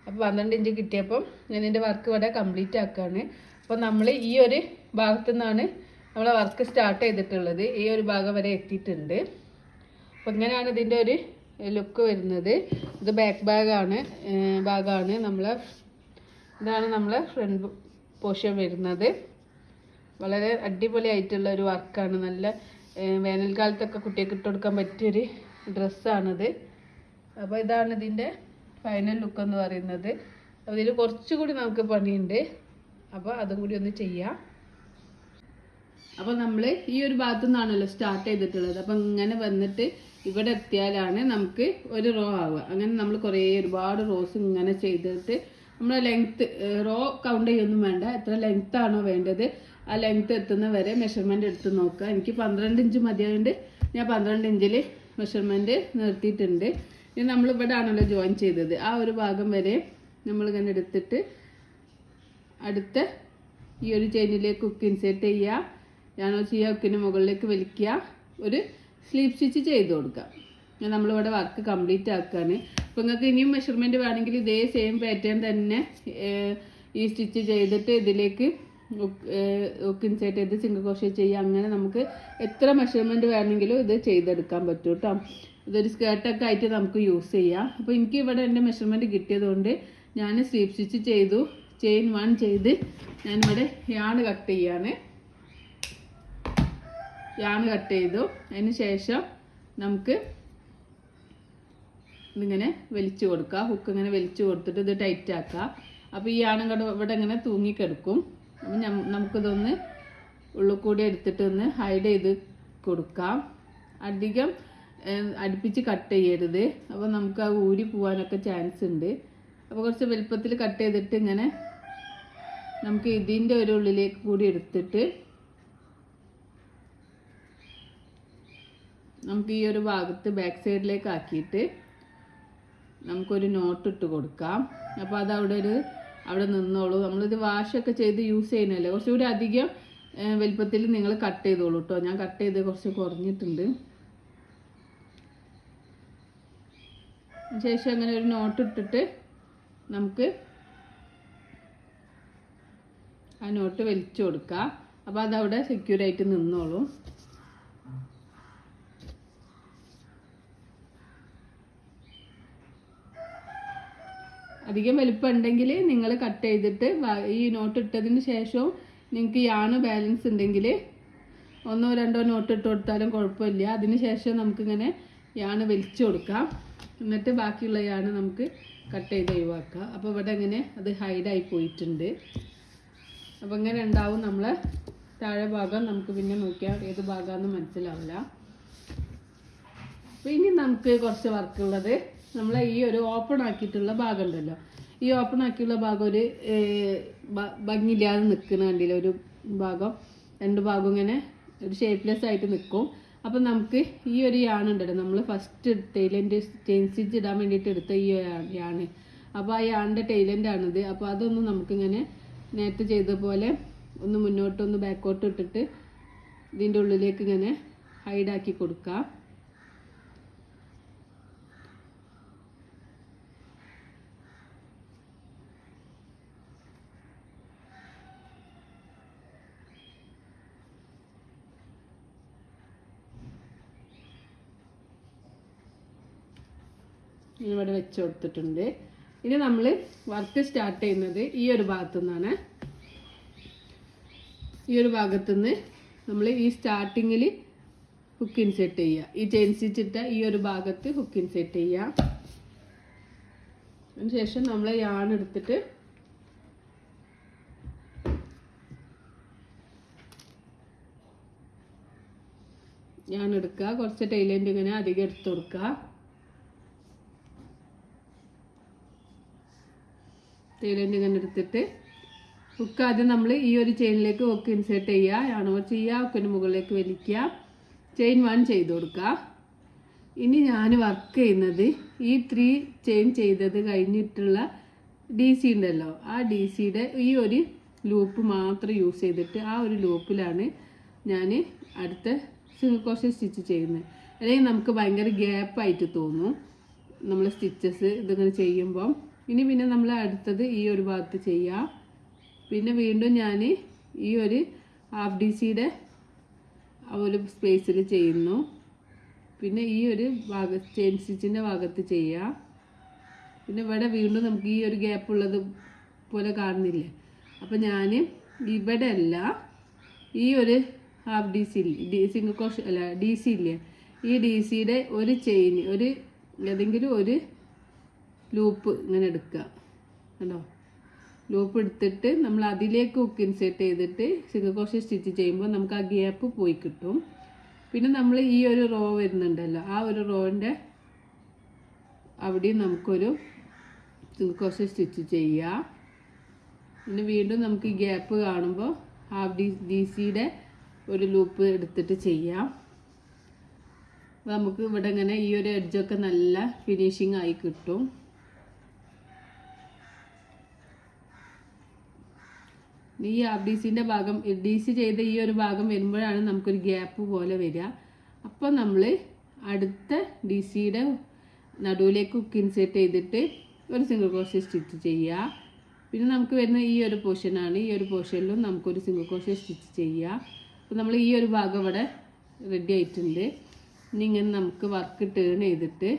അപ്പോൾ 12 ഇഞ്ച് കിട്ടിയപ്പം ഞാൻ എൻ്റെ വർക്ക് ഇവിടെ കംപ്ലീറ്റ് ആക്കുകയാണ്. അപ്പോൾ നമ്മൾ ഈ ഒരു ഭാഗത്തു നിന്നാണ് നമ്മളെ വർക്ക് സ്റ്റാർട്ട് ചെയ്തിട്ടുള്ളത്. ഈ ഒരു ഭാഗം വരെ എത്തിയിട്ടുണ്ട്. അപ്പോൾ ഇങ്ങനെയാണ് ഇതിൻ്റെ ഒരു ലുക്ക് വരുന്നത്. ഇത് ബാക്ക് ഭാഗമാണ് ഇതാണ് നമ്മളെ ഫ്രണ്ട് പോർഷൻ വരുന്നത്. വളരെ അടിപൊളിയായിട്ടുള്ള ഒരു വർക്കാണ്. നല്ല വേനൽക്കാലത്തൊക്കെ കുട്ടികൾക്ക് ഇട്ട് കൊടുക്കാൻ പറ്റിയൊരു ഡ്രസ്സാണിത്. അപ്പോൾ ഇതാണ് ഇതിൻ്റെ ഫൈനൽ ലുക്ക് എന്ന് പറയുന്നത്. അപ്പോൾ ഇതിൽ കുറച്ചുകൂടി നമുക്ക് പണിയുണ്ട്. അപ്പോൾ അതും കൂടി ഒന്ന് ചെയ്യാം. അപ്പോൾ നമ്മൾ ഈ ഒരു ഭാഗത്തു നിന്നാണല്ലോ സ്റ്റാർട്ട് ചെയ്തിട്ടുള്ളത്. അപ്പം ഇങ്ങനെ വന്നിട്ട് ഇവിടെ എത്തിയാലാണ് നമുക്ക് ഒരു റോ ആവുക. അങ്ങനെ നമ്മൾ ഒരുപാട് റോസ് ഇങ്ങനെ ചെയ്തിട്ട് നമ്മൾ ലെങ്ത്ത് റോ കൗണ്ട് ചെയ്യൊന്നും വേണ്ട. എത്ര ലെങ്ത്ത് ആണോ വേണ്ടത് ആ ലെങ്ത്ത് എത്തുന്ന വരെ മെഷർമെൻറ്റ് എടുത്ത് നോക്കുക. എനിക്ക് 12 ഇഞ്ച് മതിയായതുകൊണ്ട് ഞാൻ 12 ഇഞ്ചിൽ മെഷർമെൻറ്റ് നിർത്തിയിട്ടുണ്ട്. ഇനി നമ്മളിവിടെ ആണല്ലോ ജോയിൻ ചെയ്തത്. ആ ഒരു ഭാഗം വരെ നമ്മളിങ്ങനെ എടുത്തിട്ട് അടുത്ത ഈ ഒരു ചെയിനിലേക്ക് ഹുക്ക് ഇൻസേർട്ട് ചെയ്യുക. ഹുക്കിന് മുകളിലേക്ക് വലിക്കുക. ഒരു സ്ലീപ്പ് സ്റ്റിച്ച് ചെയ്ത് കൊടുക്കുക. നമ്മളിവിടെ വർക്ക് കംപ്ലീറ്റ് ആക്കുകയാണ്. അപ്പോൾ നിങ്ങൾക്ക് ഇനിയും മെഷർമെൻറ്റ് വേണമെങ്കിൽ ഇതേ സെയിം പാറ്റേൺ തന്നെ ഈ സ്റ്റിച്ച് ചെയ്തിട്ട് ഇതിലേക്ക് ഹുക്ക് ഇൻസേർട്ട് ചെയ്ത് സിംഗിൾ ക്രോഷേ ചെയ്യുക. അങ്ങനെ നമുക്ക് എത്ര മെഷർമെൻറ്റ് വേണമെങ്കിലും ഇത് ചെയ്തെടുക്കാൻ പറ്റും കേട്ടോ. ഇതൊരു സ്കേർട്ടൊക്കെ ആയിട്ട് നമുക്ക് യൂസ് ചെയ്യാം. അപ്പോൾ എനിക്ക് ഇവിടെ എൻ്റെ മെഷർമെൻറ്റ് കിട്ടിയതുകൊണ്ട് ഞാൻ സ്ലീപ്പ് സ്റ്റിച്ച് ചെയ്തു. ചെയിൻ 1 ചെയ്ത് ഞാനിവിടെ യാണ് കട്ട് ചെയ്യാണ്. യാണ് കട്ട് ചെയ്തു. അതിന് ശേഷം നമുക്ക് ഇതിങ്ങനെ വലിച്ചു കൊടുക്കുക. ഹുക്ക് ഇങ്ങനെ വലിച്ചു കൊടുത്തിട്ട് ഇത് ടൈറ്റ് ആക്കുക. അപ്പോൾ ഈ യാണും ഇവിടെ ഇങ്ങനെ തൂങ്ങിക്കിടക്കും. അപ്പം നമുക്കിതൊന്ന് ഉള്ളിൽ കൂടി എടുത്തിട്ട് ഒന്ന് ഹൈഡ് ചെയ്ത് കൊടുക്കാം. അധികം അടുപ്പിച്ച് കട്ട് ചെയ്യരുത്. അപ്പോൾ നമുക്ക് ആ ഊരി പോകാനൊക്കെ ചാൻസ് ഉണ്ട്. അപ്പോൾ കുറച്ച് വലുപ്പത്തിൽ കട്ട് ചെയ്തിട്ട് ഇങ്ങനെ നമുക്ക് ഇതിൻ്റെ ഒരു ഉള്ളിലേക്ക് കൂടി എടുത്തിട്ട് നമുക്ക് ഈ ഒരു ഭാഗത്ത് ബാക്ക് സൈഡിലേക്ക് ആക്കിയിട്ട് നമുക്കൊരു നോട്ട് ഇട്ട് കൊടുക്കാം. അപ്പോൾ അത് അവിടെ നിന്നോളൂ. നമ്മളിത് വാഷൊക്കെ ചെയ്ത് യൂസ് ചെയ്യുന്നതല്ലേ. കുറച്ചുകൂടി അധികം വലുപ്പത്തിൽ നിങ്ങൾ കട്ട് ചെയ്തോളൂ കേട്ടോ. ഞാൻ കട്ട് ചെയ്ത് കുറച്ച് കുറഞ്ഞിട്ടുണ്ട്. ശേഷം അങ്ങനെ ഒരു നോട്ട് ഇട്ടിട്ട് നമുക്ക് ആ നോട്ട് വലിച്ചു കൊടുക്കുക. അപ്പോൾ അതവിടെ സെക്യൂറായിട്ട് നിന്നോളും. അധികം വലുപ്പം ഉണ്ടെങ്കിൽ നിങ്ങൾ കട്ട് ചെയ്തിട്ട് ഈ നോട്ട് ഇട്ടതിന് ശേഷവും നിങ്ങൾക്ക് യാണ് ബാലൻസ് ഉണ്ടെങ്കിൽ 1 or 2 നോട്ട് ഇട്ട് കൊടുത്താലും കുഴപ്പമില്ല. അതിന് ശേഷം നമുക്കിങ്ങനെ യാണ് വലിച്ചു കൊടുക്കാം. എന്നിട്ട് ബാക്കിയുള്ള യാണ് നമുക്ക് കട്ട് ചെയ്ത് ഒഴിവാക്കാം. അപ്പോൾ ഇവിടെ ഇങ്ങനെ അത് ഹൈഡായി പോയിട്ടുണ്ട്. അപ്പോൾ ഇങ്ങനെ ഉണ്ടാവും നമ്മളെ താഴെ ഭാഗം. നമുക്ക് പിന്നെ നോക്കിയാൽ ഏത് ഭാഗമാണെന്ന് മനസ്സിലാവില്ല. അപ്പോൾ ഇനി നമുക്ക് കുറച്ച് വർക്കുള്ളത് നമ്മളെ ഈ ഒരു ഓപ്പൺ ആക്കിയിട്ടുള്ള ഭാഗം ഉണ്ടല്ലോ. ഈ ഓപ്പൺ ആക്കിയുള്ള ഭാഗം ഒരു ഭംഗിയില്ലാതെ നിൽക്കുന്ന കണ്ടില്ല. ഒരു ഭാഗം 2 ഭാഗം ഇങ്ങനെ ഒരു ഷേപ്പ്ലെസ് ആയിട്ട് നിൽക്കും. അപ്പം നമുക്ക് ഈ ഒരു യാണുണ്ടല്ലോ, നമ്മൾ ഫസ്റ്റ് ടൈലൻ്റ് ചെയിൻ സ്റ്റിച്ച് ഇടാൻ വേണ്ടിയിട്ട് എടുത്ത ഈ യാണ്. അപ്പോൾ ആ യാണിൻ്റെ ടൈലൻ്റാണിത്. അപ്പോൾ അതൊന്ന് നമുക്കിങ്ങനെ നേരത്തെ ചെയ്ത പോലെ ഒന്ന് മുന്നോട്ടൊന്ന് ബാക്കോട്ട് ഇട്ടിട്ട് ഇതിൻ്റെ ഉള്ളിലേക്ക് ഇങ്ങനെ ഹൈഡാക്കി കൊടുക്കാം. ഇവിടെ വെച്ച് കൊടുത്തിട്ടുണ്ട്. ഇനി നമ്മൾ വർക്ക് സ്റ്റാർട്ട് ചെയ്യുന്നത് ഈ ഒരു ഭാഗത്തു നിന്നാണ്. ഈ ഒരു ഭാഗത്തുനിന്ന് നമ്മൾ ഈ സ്റ്റാർട്ടിങ്ങിൽ ഹുക്ക് ഇൻസെർട്ട് ചെയ്യുക. ഈ ചെയിൻ സ്റ്റിച്ച് ഇട്ട ഈ ഒരു ഭാഗത്ത് ഹുക്ക് ഇൻസെർട്ട് ചെയ്യുക. അതിനുശേഷം നമ്മൾ യാൺ എടുത്തിട്ട് യാൺ എടുക്കുക. കുറച്ച് ടൈലൻ്റ് ഇങ്ങനെ അധികം എടുത്ത് കൊടുക്കുക. ടൈലൻ്റ് ഇങ്ങനെ എടുത്തിട്ട് ഹുക്ക് ആദ്യം നമ്മൾ ഈ ഒരു ചെയിനിലേക്ക് ഹുക്ക് ഇൻസേർട്ട് ചെയ്യുക. യാണോ ചെയ്യുക. ഹുക്കിന് മുകളിലേക്ക് വലിക്കുക. ചെയിൻ 1 ചെയ്ത് കൊടുക്കുക. ഇനി ഞാൻ വർക്ക് ചെയ്യുന്നത് ഈ 3 ചെയിൻ ചെയ്തത് കഴിഞ്ഞിട്ടുള്ള DC ഉണ്ടല്ലോ, ആ DCയുടെ ഈ ഒരു ലൂപ്പ് മാത്രം യൂസ് ചെയ്തിട്ട് ആ ഒരു ലൂപ്പിലാണ് ഞാൻ അടുത്ത സിംഗിൾ ക്രോഷേ സ്റ്റിച്ച് ചെയ്യുന്നത്. അല്ലെങ്കിൽ നമുക്ക് ഭയങ്കര ഗ്യാപ്പായിട്ട് തോന്നും നമ്മൾ സ്റ്റിച്ചസ് ഇതിങ്ങനെ ചെയ്യുമ്പം. പിന്നെ നമ്മൾ അടുത്തത് ഈ ഒരു ഭാഗത്ത് ചെയ്യാം. പിന്നെ വീണ്ടും ഞാൻ ഈ ഒരു ഹാഫ് ഡി സിയുടെ ആ ഒരു സ്പേസിൽ ചെയ്യുന്നു. പിന്നെ ഈ ഒരു ചെയിൻ സ്റ്റിച്ചിൻ്റെ ഭാഗത്ത് ചെയ്യാം. പിന്നെ ഇവിടെ വീണ്ടും നമുക്ക് ഈ ഒരു ഗ്യാപ്പ് ഉള്ളത് പോലെ കാണുന്നില്ലേ. അപ്പോൾ ഞാൻ ഇവിടെ അല്ല, ഈ ഒരു half D C single crochet അല്ല ഡി സി ഇല്ലേ, ഈ ഡി സിയുടെ ഒരു ചെയിൻ ഏതെങ്കിലും ഒരു ലൂപ്പ് ഇങ്ങനെ എടുക്കുക കണ്ടോ. ലൂപ്പ് എടുത്തിട്ട് നമ്മൾ അതിലേക്ക് ഹുക്ക് ഇൻസേർട്ട് ചെയ്തിട്ട് സിംഗിൾ ക്രോഷേ സ്റ്റിച്ച് ചെയ്യുമ്പോൾ നമുക്ക് ആ ഗ്യാപ്പ് പോയി കിട്ടും. പിന്നെ നമ്മൾ ഈ ഒരു റോ വരുന്നുണ്ടല്ലോ, ആ ഒരു റോൻ്റെ അവിടെയും നമുക്കൊരു സിംഗിൾ ക്രോഷേ സ്റ്റിച്ച് ചെയ്യാം. പിന്നെ വീണ്ടും നമുക്ക് ഈ ഗ്യാപ്പ് കാണുമ്പോൾ ഹാഫ് ഡി സിയുടെ ഒരു ലൂപ്പ് എടുത്തിട്ട് ചെയ്യാം. അപ്പോൾ നമുക്ക് ഇവിടെ ഇങ്ങനെ ഈ ഒരു എഡ്ജൊക്കെ നല്ല ഫിനിഷിങ് ആയി കിട്ടും. ഈ ഹാഫ് ഡി സിൻ്റെ ഭാഗം ഡി സി ചെയ്ത ഈ ഒരു ഭാഗം വരുമ്പോഴാണ് നമുക്കൊരു ഗ്യാപ്പ് പോലെ വരിക. അപ്പോൾ നമ്മൾ അടുത്ത ഡി സിയുടെ നടുവിലേക്ക് ഹുക്ക് ഇൻസേർട്ട് ചെയ്തിട്ട് ഒരു സിംഗിൾ ക്രോഷേ സ്റ്റിച്ച് ചെയ്യുക. പിന്നെ നമുക്ക് വരുന്ന ഈ ഒരു പോർഷനാണ്, ഈ ഒരു പോർഷനിലും നമുക്കൊരു സിംഗിൾ ക്രോഷേ സ്റ്റിച്ച് ചെയ്യുക. അപ്പോൾ നമ്മൾ ഈ ഒരു ഭാഗം ഇവിടെ റെഡി ആയിട്ടുണ്ട്. ഇനി ഇങ്ങനെ നമുക്ക് വർക്ക് ടേൺ ചെയ്തിട്ട്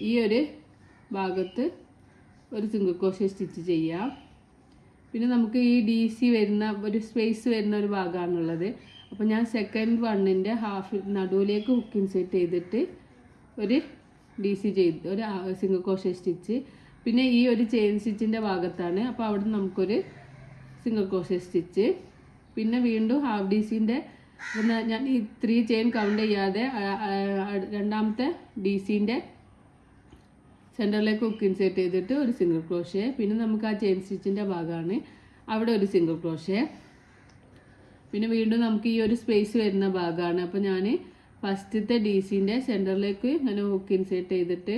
ഈ ഒരു ഭാഗത്ത് ഒരു സിംഗിൾ ക്രോഷേ സ്റ്റിച്ച് ചെയ്യാം. പിന്നെ നമുക്ക് ഈ ഡി സി വരുന്ന ഒരു സ്പേസ് വരുന്ന ഒരു ഭാഗമാണുള്ളത്. അപ്പോൾ ഞാൻ സെക്കൻഡ് വണ്ണിൻ്റെ ഹാഫ് നടുവിലേക്ക് ഹുക്ക് ഇൻസേർട്ട് ചെയ്തിട്ട് ഒരു ഡി സി ചെയ്ത് ഒരു സിംഗിൾ ക്രോഷേ സ്റ്റിച്ച്. പിന്നെ ഈ ഒരു ചെയിൻ സ്റ്റിച്ചിൻ്റെ ഭാഗത്താണ്, അപ്പോൾ അവിടെ നമുക്കൊരു സിംഗിൾ ക്രോഷേ സ്റ്റിച്ച്. പിന്നെ വീണ്ടും ഹാഫ് ഡി സിൻ്റെ ഞാൻ ഈ 3 ചെയിൻ കൗണ്ട് ചെയ്യാതെ രണ്ടാമത്തെ ഡി സിൻ്റെ സെൻറ്ററിലേക്ക് ഹുക്ക് ഇൻസേർട്ട് ചെയ്തിട്ട് ഒരു സിംഗിൾ ക്രോഷേ. പിന്നെ നമുക്ക് ആ ചെയിൻ സ്റ്റിച്ചിൻ്റെ ഭാഗമാണ്, അവിടെ ഒരു സിംഗിൾ ക്രോഷേ. പിന്നെ വീണ്ടും നമുക്ക് ഈ ഒരു സ്പേസ് വരുന്ന ഭാഗമാണ്. അപ്പോൾ ഞാൻ ഫസ്റ്റത്തെ ഡി സിൻ്റെ സെൻറ്ററിലേക്ക് ഇങ്ങനെ ഹുക്ക് ഇൻസേർട്ട് ചെയ്തിട്ട്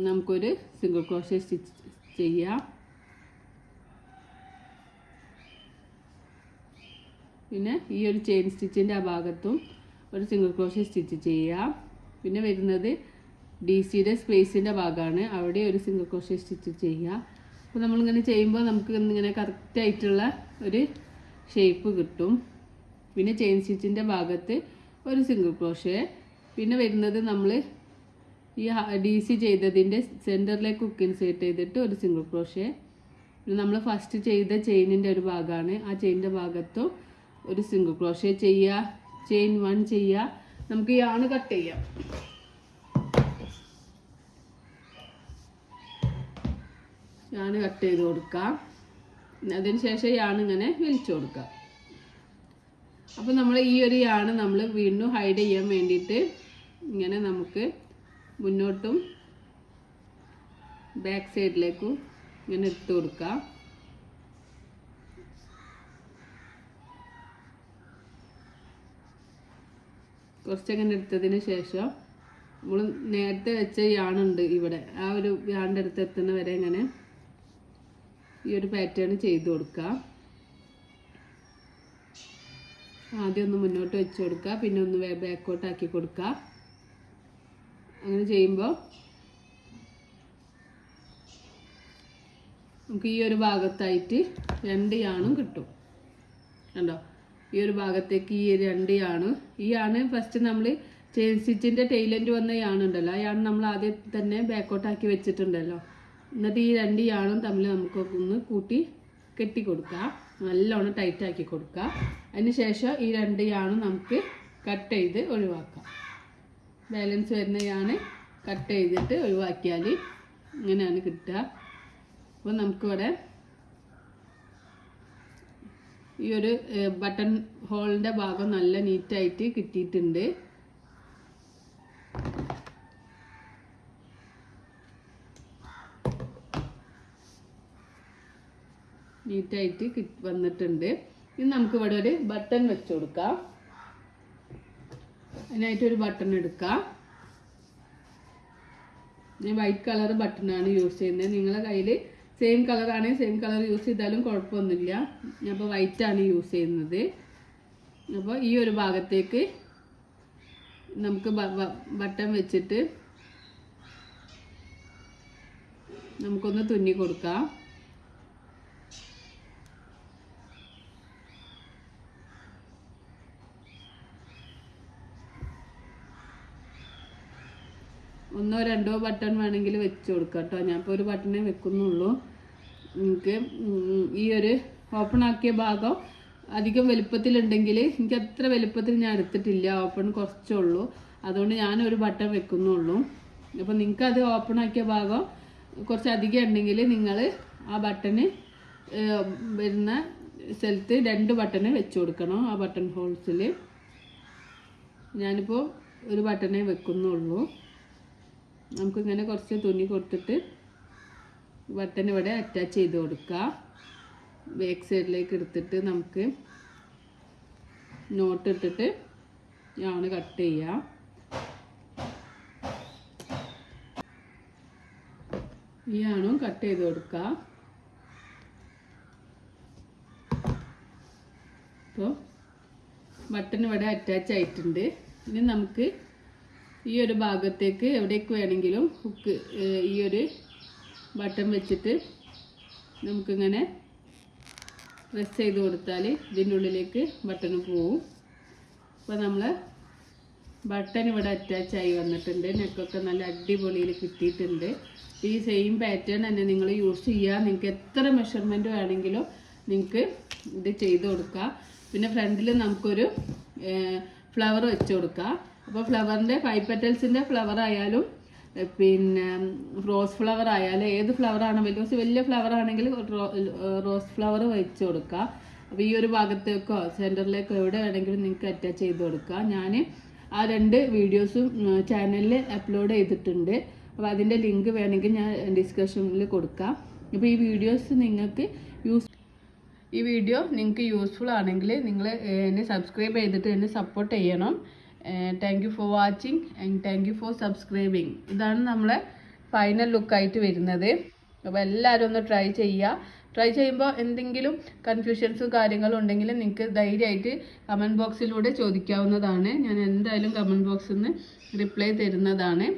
നമുക്കൊരു സിംഗിൾ ക്രോഷേ സ്റ്റിച്ച് ചെയ്യാം. പിന്നെ ഈ ഒരു ചെയിൻ സ്റ്റിച്ചിൻ്റെ ആ ഭാഗത്തും ഒരു സിംഗിൾ ക്രോഷേ സ്റ്റിച്ച് ചെയ്യാം. പിന്നെ വരുന്നത് ഡി സിയുടെ സ്പേസിൻ്റെ ഭാഗമാണ്, അവിടെ ഒരു സിംഗിൾ ക്രോഷേ സ്റ്റിച്ച് ചെയ്യുക. അപ്പോൾ നമ്മളിങ്ങനെ ചെയ്യുമ്പോൾ നമുക്ക് ഇങ്ങനെ കറക്റ്റായിട്ടുള്ള ഒരു ഷേപ്പ് കിട്ടും. പിന്നെ ചെയിൻ സ്റ്റിച്ചിൻ്റെ ഭാഗത്ത് ഒരു സിംഗിൾ ക്രോഷേ. പിന്നെ വരുന്നത് നമ്മൾ ഈ ഡി സി ചെയ്തതിൻ്റെ സെൻറ്ററിലേക്ക് ഹുക്ക് ഇൻസേർട്ട് ചെയ്തിട്ട് ഒരു സിംഗിൾ ക്രോഷേ. പിന്നെ നമ്മൾ ഫസ്റ്റ് ചെയ്ത ചെയിനിൻ്റെ ഒരു ഭാഗമാണ്, ആ ചെയിനിൻ്റെ ഭാഗത്തും ഒരു സിംഗിൾ ക്രോഷേ ചെയ്യുക. ചെയിൻ 1 ചെയ്യുക. നമുക്ക് ഈ യാണ് കട്ട് ചെയ്യാം. യാണ് കട്ട് ചെയ്ത് കൊടുക്കാം. അതിന് ശേഷം യാണ് ഇങ്ങനെ വലിച്ചു കൊടുക്കാം. അപ്പോൾ നമ്മൾ ഈ ഒരു യാണ് നമ്മൾ വീണ്ടും ഹൈഡ് ചെയ്യാൻ വേണ്ടിയിട്ട് ഇങ്ങനെ നമുക്ക് മുന്നോട്ടും ബാക്ക് സൈഡിലേക്കും ഇങ്ങനെ ഇട്ട് കൊടുക്കാം. കുറച്ചങ്ങനെ എടുത്തതിന് ശേഷം നമ്മൾ നേരത്തെ വെച്ച യാണുണ്ട് ഇവിടെ, ആ ഒരു യാണിൻ്റെ അടുത്ത് എത്തുന്ന വരെ ഇങ്ങനെ ഈ ഒരു പാറ്റേൺ ചെയ്ത് കൊടുക്കുക. ആദ്യം ഒന്ന് മുന്നോട്ട് വെച്ച് കൊടുക്കുക, പിന്നെ ഒന്ന് ബാക്കോട്ടാക്കി കൊടുക്കുക. അങ്ങനെ ചെയ്യുമ്പോൾ നമുക്ക് ഈ ഒരു ഭാഗത്തായിട്ട് 2 യാണും കിട്ടും. കണ്ടോ, ഈ ഒരു ഭാഗത്തേക്ക് ഈ 2 യാണ്. ഈ യാണ് ഫസ്റ്റ് നമ്മൾ ചെയിൻ സ്റ്റിച്ചിൻ്റെ ടൈലൻറ്റ് വന്ന യാണുണ്ടല്ലോ, ആ യാണ് നമ്മൾ ആദ്യം തന്നെ ബാക്കോട്ടാക്കി വെച്ചിട്ടുണ്ടല്ലോ. എന്നിട്ട് ഈ 2 യാണും തമ്മിൽ നമുക്കൊന്ന് കൂട്ടി കെട്ടി കൊടുക്കുക, നല്ലോണം ടൈറ്റാക്കി കൊടുക്കുക. അതിന് ശേഷം ഈ 2 യാണും നമുക്ക് കട്ട് ചെയ്ത് ഒഴിവാക്കാം. ബാലൻസ് വരുന്ന യാണ് കട്ട് ചെയ്തിട്ട് ഒഴിവാക്കിയാൽ ഇങ്ങനെയാണ് കിട്ടുക. അപ്പോൾ നമുക്കിവിടെ ഈ ഒരു ബട്ടൺ ഹോളിൻ്റെ ഭാഗം നല്ല നീറ്റായിട്ട് കിട്ടിയിട്ടുണ്ട്. നീറ്റായിട്ട് വന്നിട്ടുണ്ട്. ഇനി നമുക്കിവിടെ ഒരു ബട്ടൺ വെച്ച് കൊടുക്കാം. അതിനായിട്ടൊരു ബട്ടൺ എടുക്കാം. ഞാൻ വൈറ്റ് കളർ ബട്ടണാണ് യൂസ് ചെയ്യുന്നത്. നിങ്ങളുടെ കയ്യിൽ സെയിം കളറാണെങ്കിൽ സെയിം കളർ യൂസ് ചെയ്താലും കുഴപ്പമൊന്നുമില്ല. ഞാൻ ഇപ്പോൾ വൈറ്റാണ് യൂസ് ചെയ്യുന്നത്. അപ്പോൾ ഈ ഒരു ഭാഗത്തേക്ക് നമുക്ക് ബട്ടൺ വെച്ചിട്ട് നമുക്കൊന്ന് തുന്നി കൊടുക്കാം. ഒന്നോ രണ്ടോ ബട്ടൺ വേണമെങ്കിൽ വെച്ച് കൊടുക്കാം കേട്ടോ. ഞാനിപ്പോൾ ഒരു ബട്ടണേ വെക്കുന്നുള്ളൂ. എനിക്ക് ഈ ഒരു ഓപ്പൺ ആക്കിയ ഭാഗം അധികം വലുപ്പത്തിലുണ്ടെങ്കിൽ എനിക്ക് അത്ര വലുപ്പത്തിൽ ഞാൻ എടുത്തിട്ടില്ല, ഓപ്പൺ കുറച്ചുള്ളൂ, അതുകൊണ്ട് ഞാനൊരു ബട്ടൺ വെക്കുന്നുള്ളൂ. അപ്പോൾ നിങ്ങൾക്കത് ഓപ്പൺ ആക്കിയ ഭാഗം കുറച്ചധികം ഉണ്ടെങ്കിൽ നിങ്ങൾ ആ ബട്ടണ് വരുന്ന സ്ഥലത്ത് 2 ബട്ടണ് വെച്ച് കൊടുക്കണം. ആ ബട്ടൺ ഹോൾസിൽ ഞാനിപ്പോൾ ഒരു ബട്ടണേ വെക്കുന്നുള്ളൂ. നമുക്കിങ്ങനെ കുറച്ച് തുന്നി കൊടുത്തിട്ട് ബട്ടൺ ഇവിടെ അറ്റാച്ച് ചെയ്ത് കൊടുക്കുക. ബാക്ക് സൈഡിലേക്ക് എടുത്തിട്ട് നമുക്ക് നോട്ട് ഇട്ടിട്ട് ഞാൻ കട്ട് ചെയ്യാം. ഈ ആണും കട്ട് ചെയ്ത് കൊടുക്കുക. അപ്പോൾ ബട്ടൺ ഇവിടെ അറ്റാച്ച് ആയിട്ടുണ്ട്. ഇനി നമുക്ക് ഈ ഒരു ഭാഗത്തേക്ക് എവിടേക്ക് വേണമെങ്കിലും ഹുക്ക് ഈ ഒരു ബട്ടൺ വെച്ചിട്ട് നമുക്കിങ്ങനെ പ്രസ് ചെയ്ത് കൊടുത്താൽ ഇതിൻ്റെ ഉള്ളിലേക്ക് ബട്ടൺ പോവും. അപ്പോൾ നമ്മൾ ബട്ടൺ ഇവിടെ അറ്റാച്ചായി വന്നിട്ടുണ്ട്. നെക്കൊക്കെ നല്ല അടിപൊളിയിൽ കിട്ടിയിട്ടുണ്ട്. ഈ സെയിം പാറ്റേൺ തന്നെ നിങ്ങൾ യൂസ് ചെയ്യുക. നിങ്ങൾക്ക് എത്ര മെഷർമെൻറ്റ് വേണമെങ്കിലും നിങ്ങൾക്ക് ഇത് ചെയ്ത് കൊടുക്കുക. പിന്നെ ഫ്രണ്ടിൽ നമുക്കൊരു ഫ്ലവർ വെച്ച് കൊടുക്കുക. അപ്പോൾ ഫ്ലവറിൻ്റെ 5 പെറ്റൽസിൻ്റെ ഫ്ലവർ ആയാലും പിന്നെ റോസ് ഫ്ലവർ ആയാലും ഏത് ഫ്ലവറാണ് വലിയ ഫ്ലവർ ആണെങ്കിൽ റോസ് ഫ്ലവർ വെച്ച് കൊടുക്കുക. അപ്പോൾ ഈ ഒരു ഭാഗത്തേക്കോ സെൻറ്ററിലേക്കോ എവിടെ വേണമെങ്കിലും നിങ്ങൾക്ക് അറ്റാച്ച് ചെയ്ത് കൊടുക്കുക. ഞാൻ ആ 2 വീഡിയോസും ചാനലിൽ അപ്ലോഡ് ചെയ്തിട്ടുണ്ട്. അപ്പോൾ അതിൻ്റെ ലിങ്ക് വേണമെങ്കിൽ ഞാൻ ഡിസ്ക്രിപ്ഷനിൽ കൊടുക്കാം. അപ്പോൾ ഈ വീഡിയോ നിങ്ങൾക്ക് യൂസ്ഫുൾ ആണെങ്കിൽ നിങ്ങൾ എന്നെ സബ്സ്ക്രൈബ് ചെയ്തിട്ട് എന്നെ സപ്പോർട്ട് ചെയ്യണം. Thank you for watching and thank you for subscribing. ഇതാണ് നമ്മളെ ഫൈനൽ ലുക്കായിട്ട് വരുന്നത്. അപ്പോൾ എല്ലാവരും ഒന്ന് ട്രൈ ചെയ്യുക. ട്രൈ ചെയ്യുമ്പോൾ എന്തെങ്കിലും കൺഫ്യൂഷൻസും കാര്യങ്ങളും ഉണ്ടെങ്കിൽ നിങ്ങൾക്ക് ധൈര്യമായിട്ട് കമൻറ്റ് ബോക്സിലൂടെ ചോദിക്കാവുന്നതാണ്. ഞാൻ എന്തായാലും കമൻറ്റ് ബോക്സിൽ നിന്ന് റിപ്ലൈ തരുന്നതാണ്.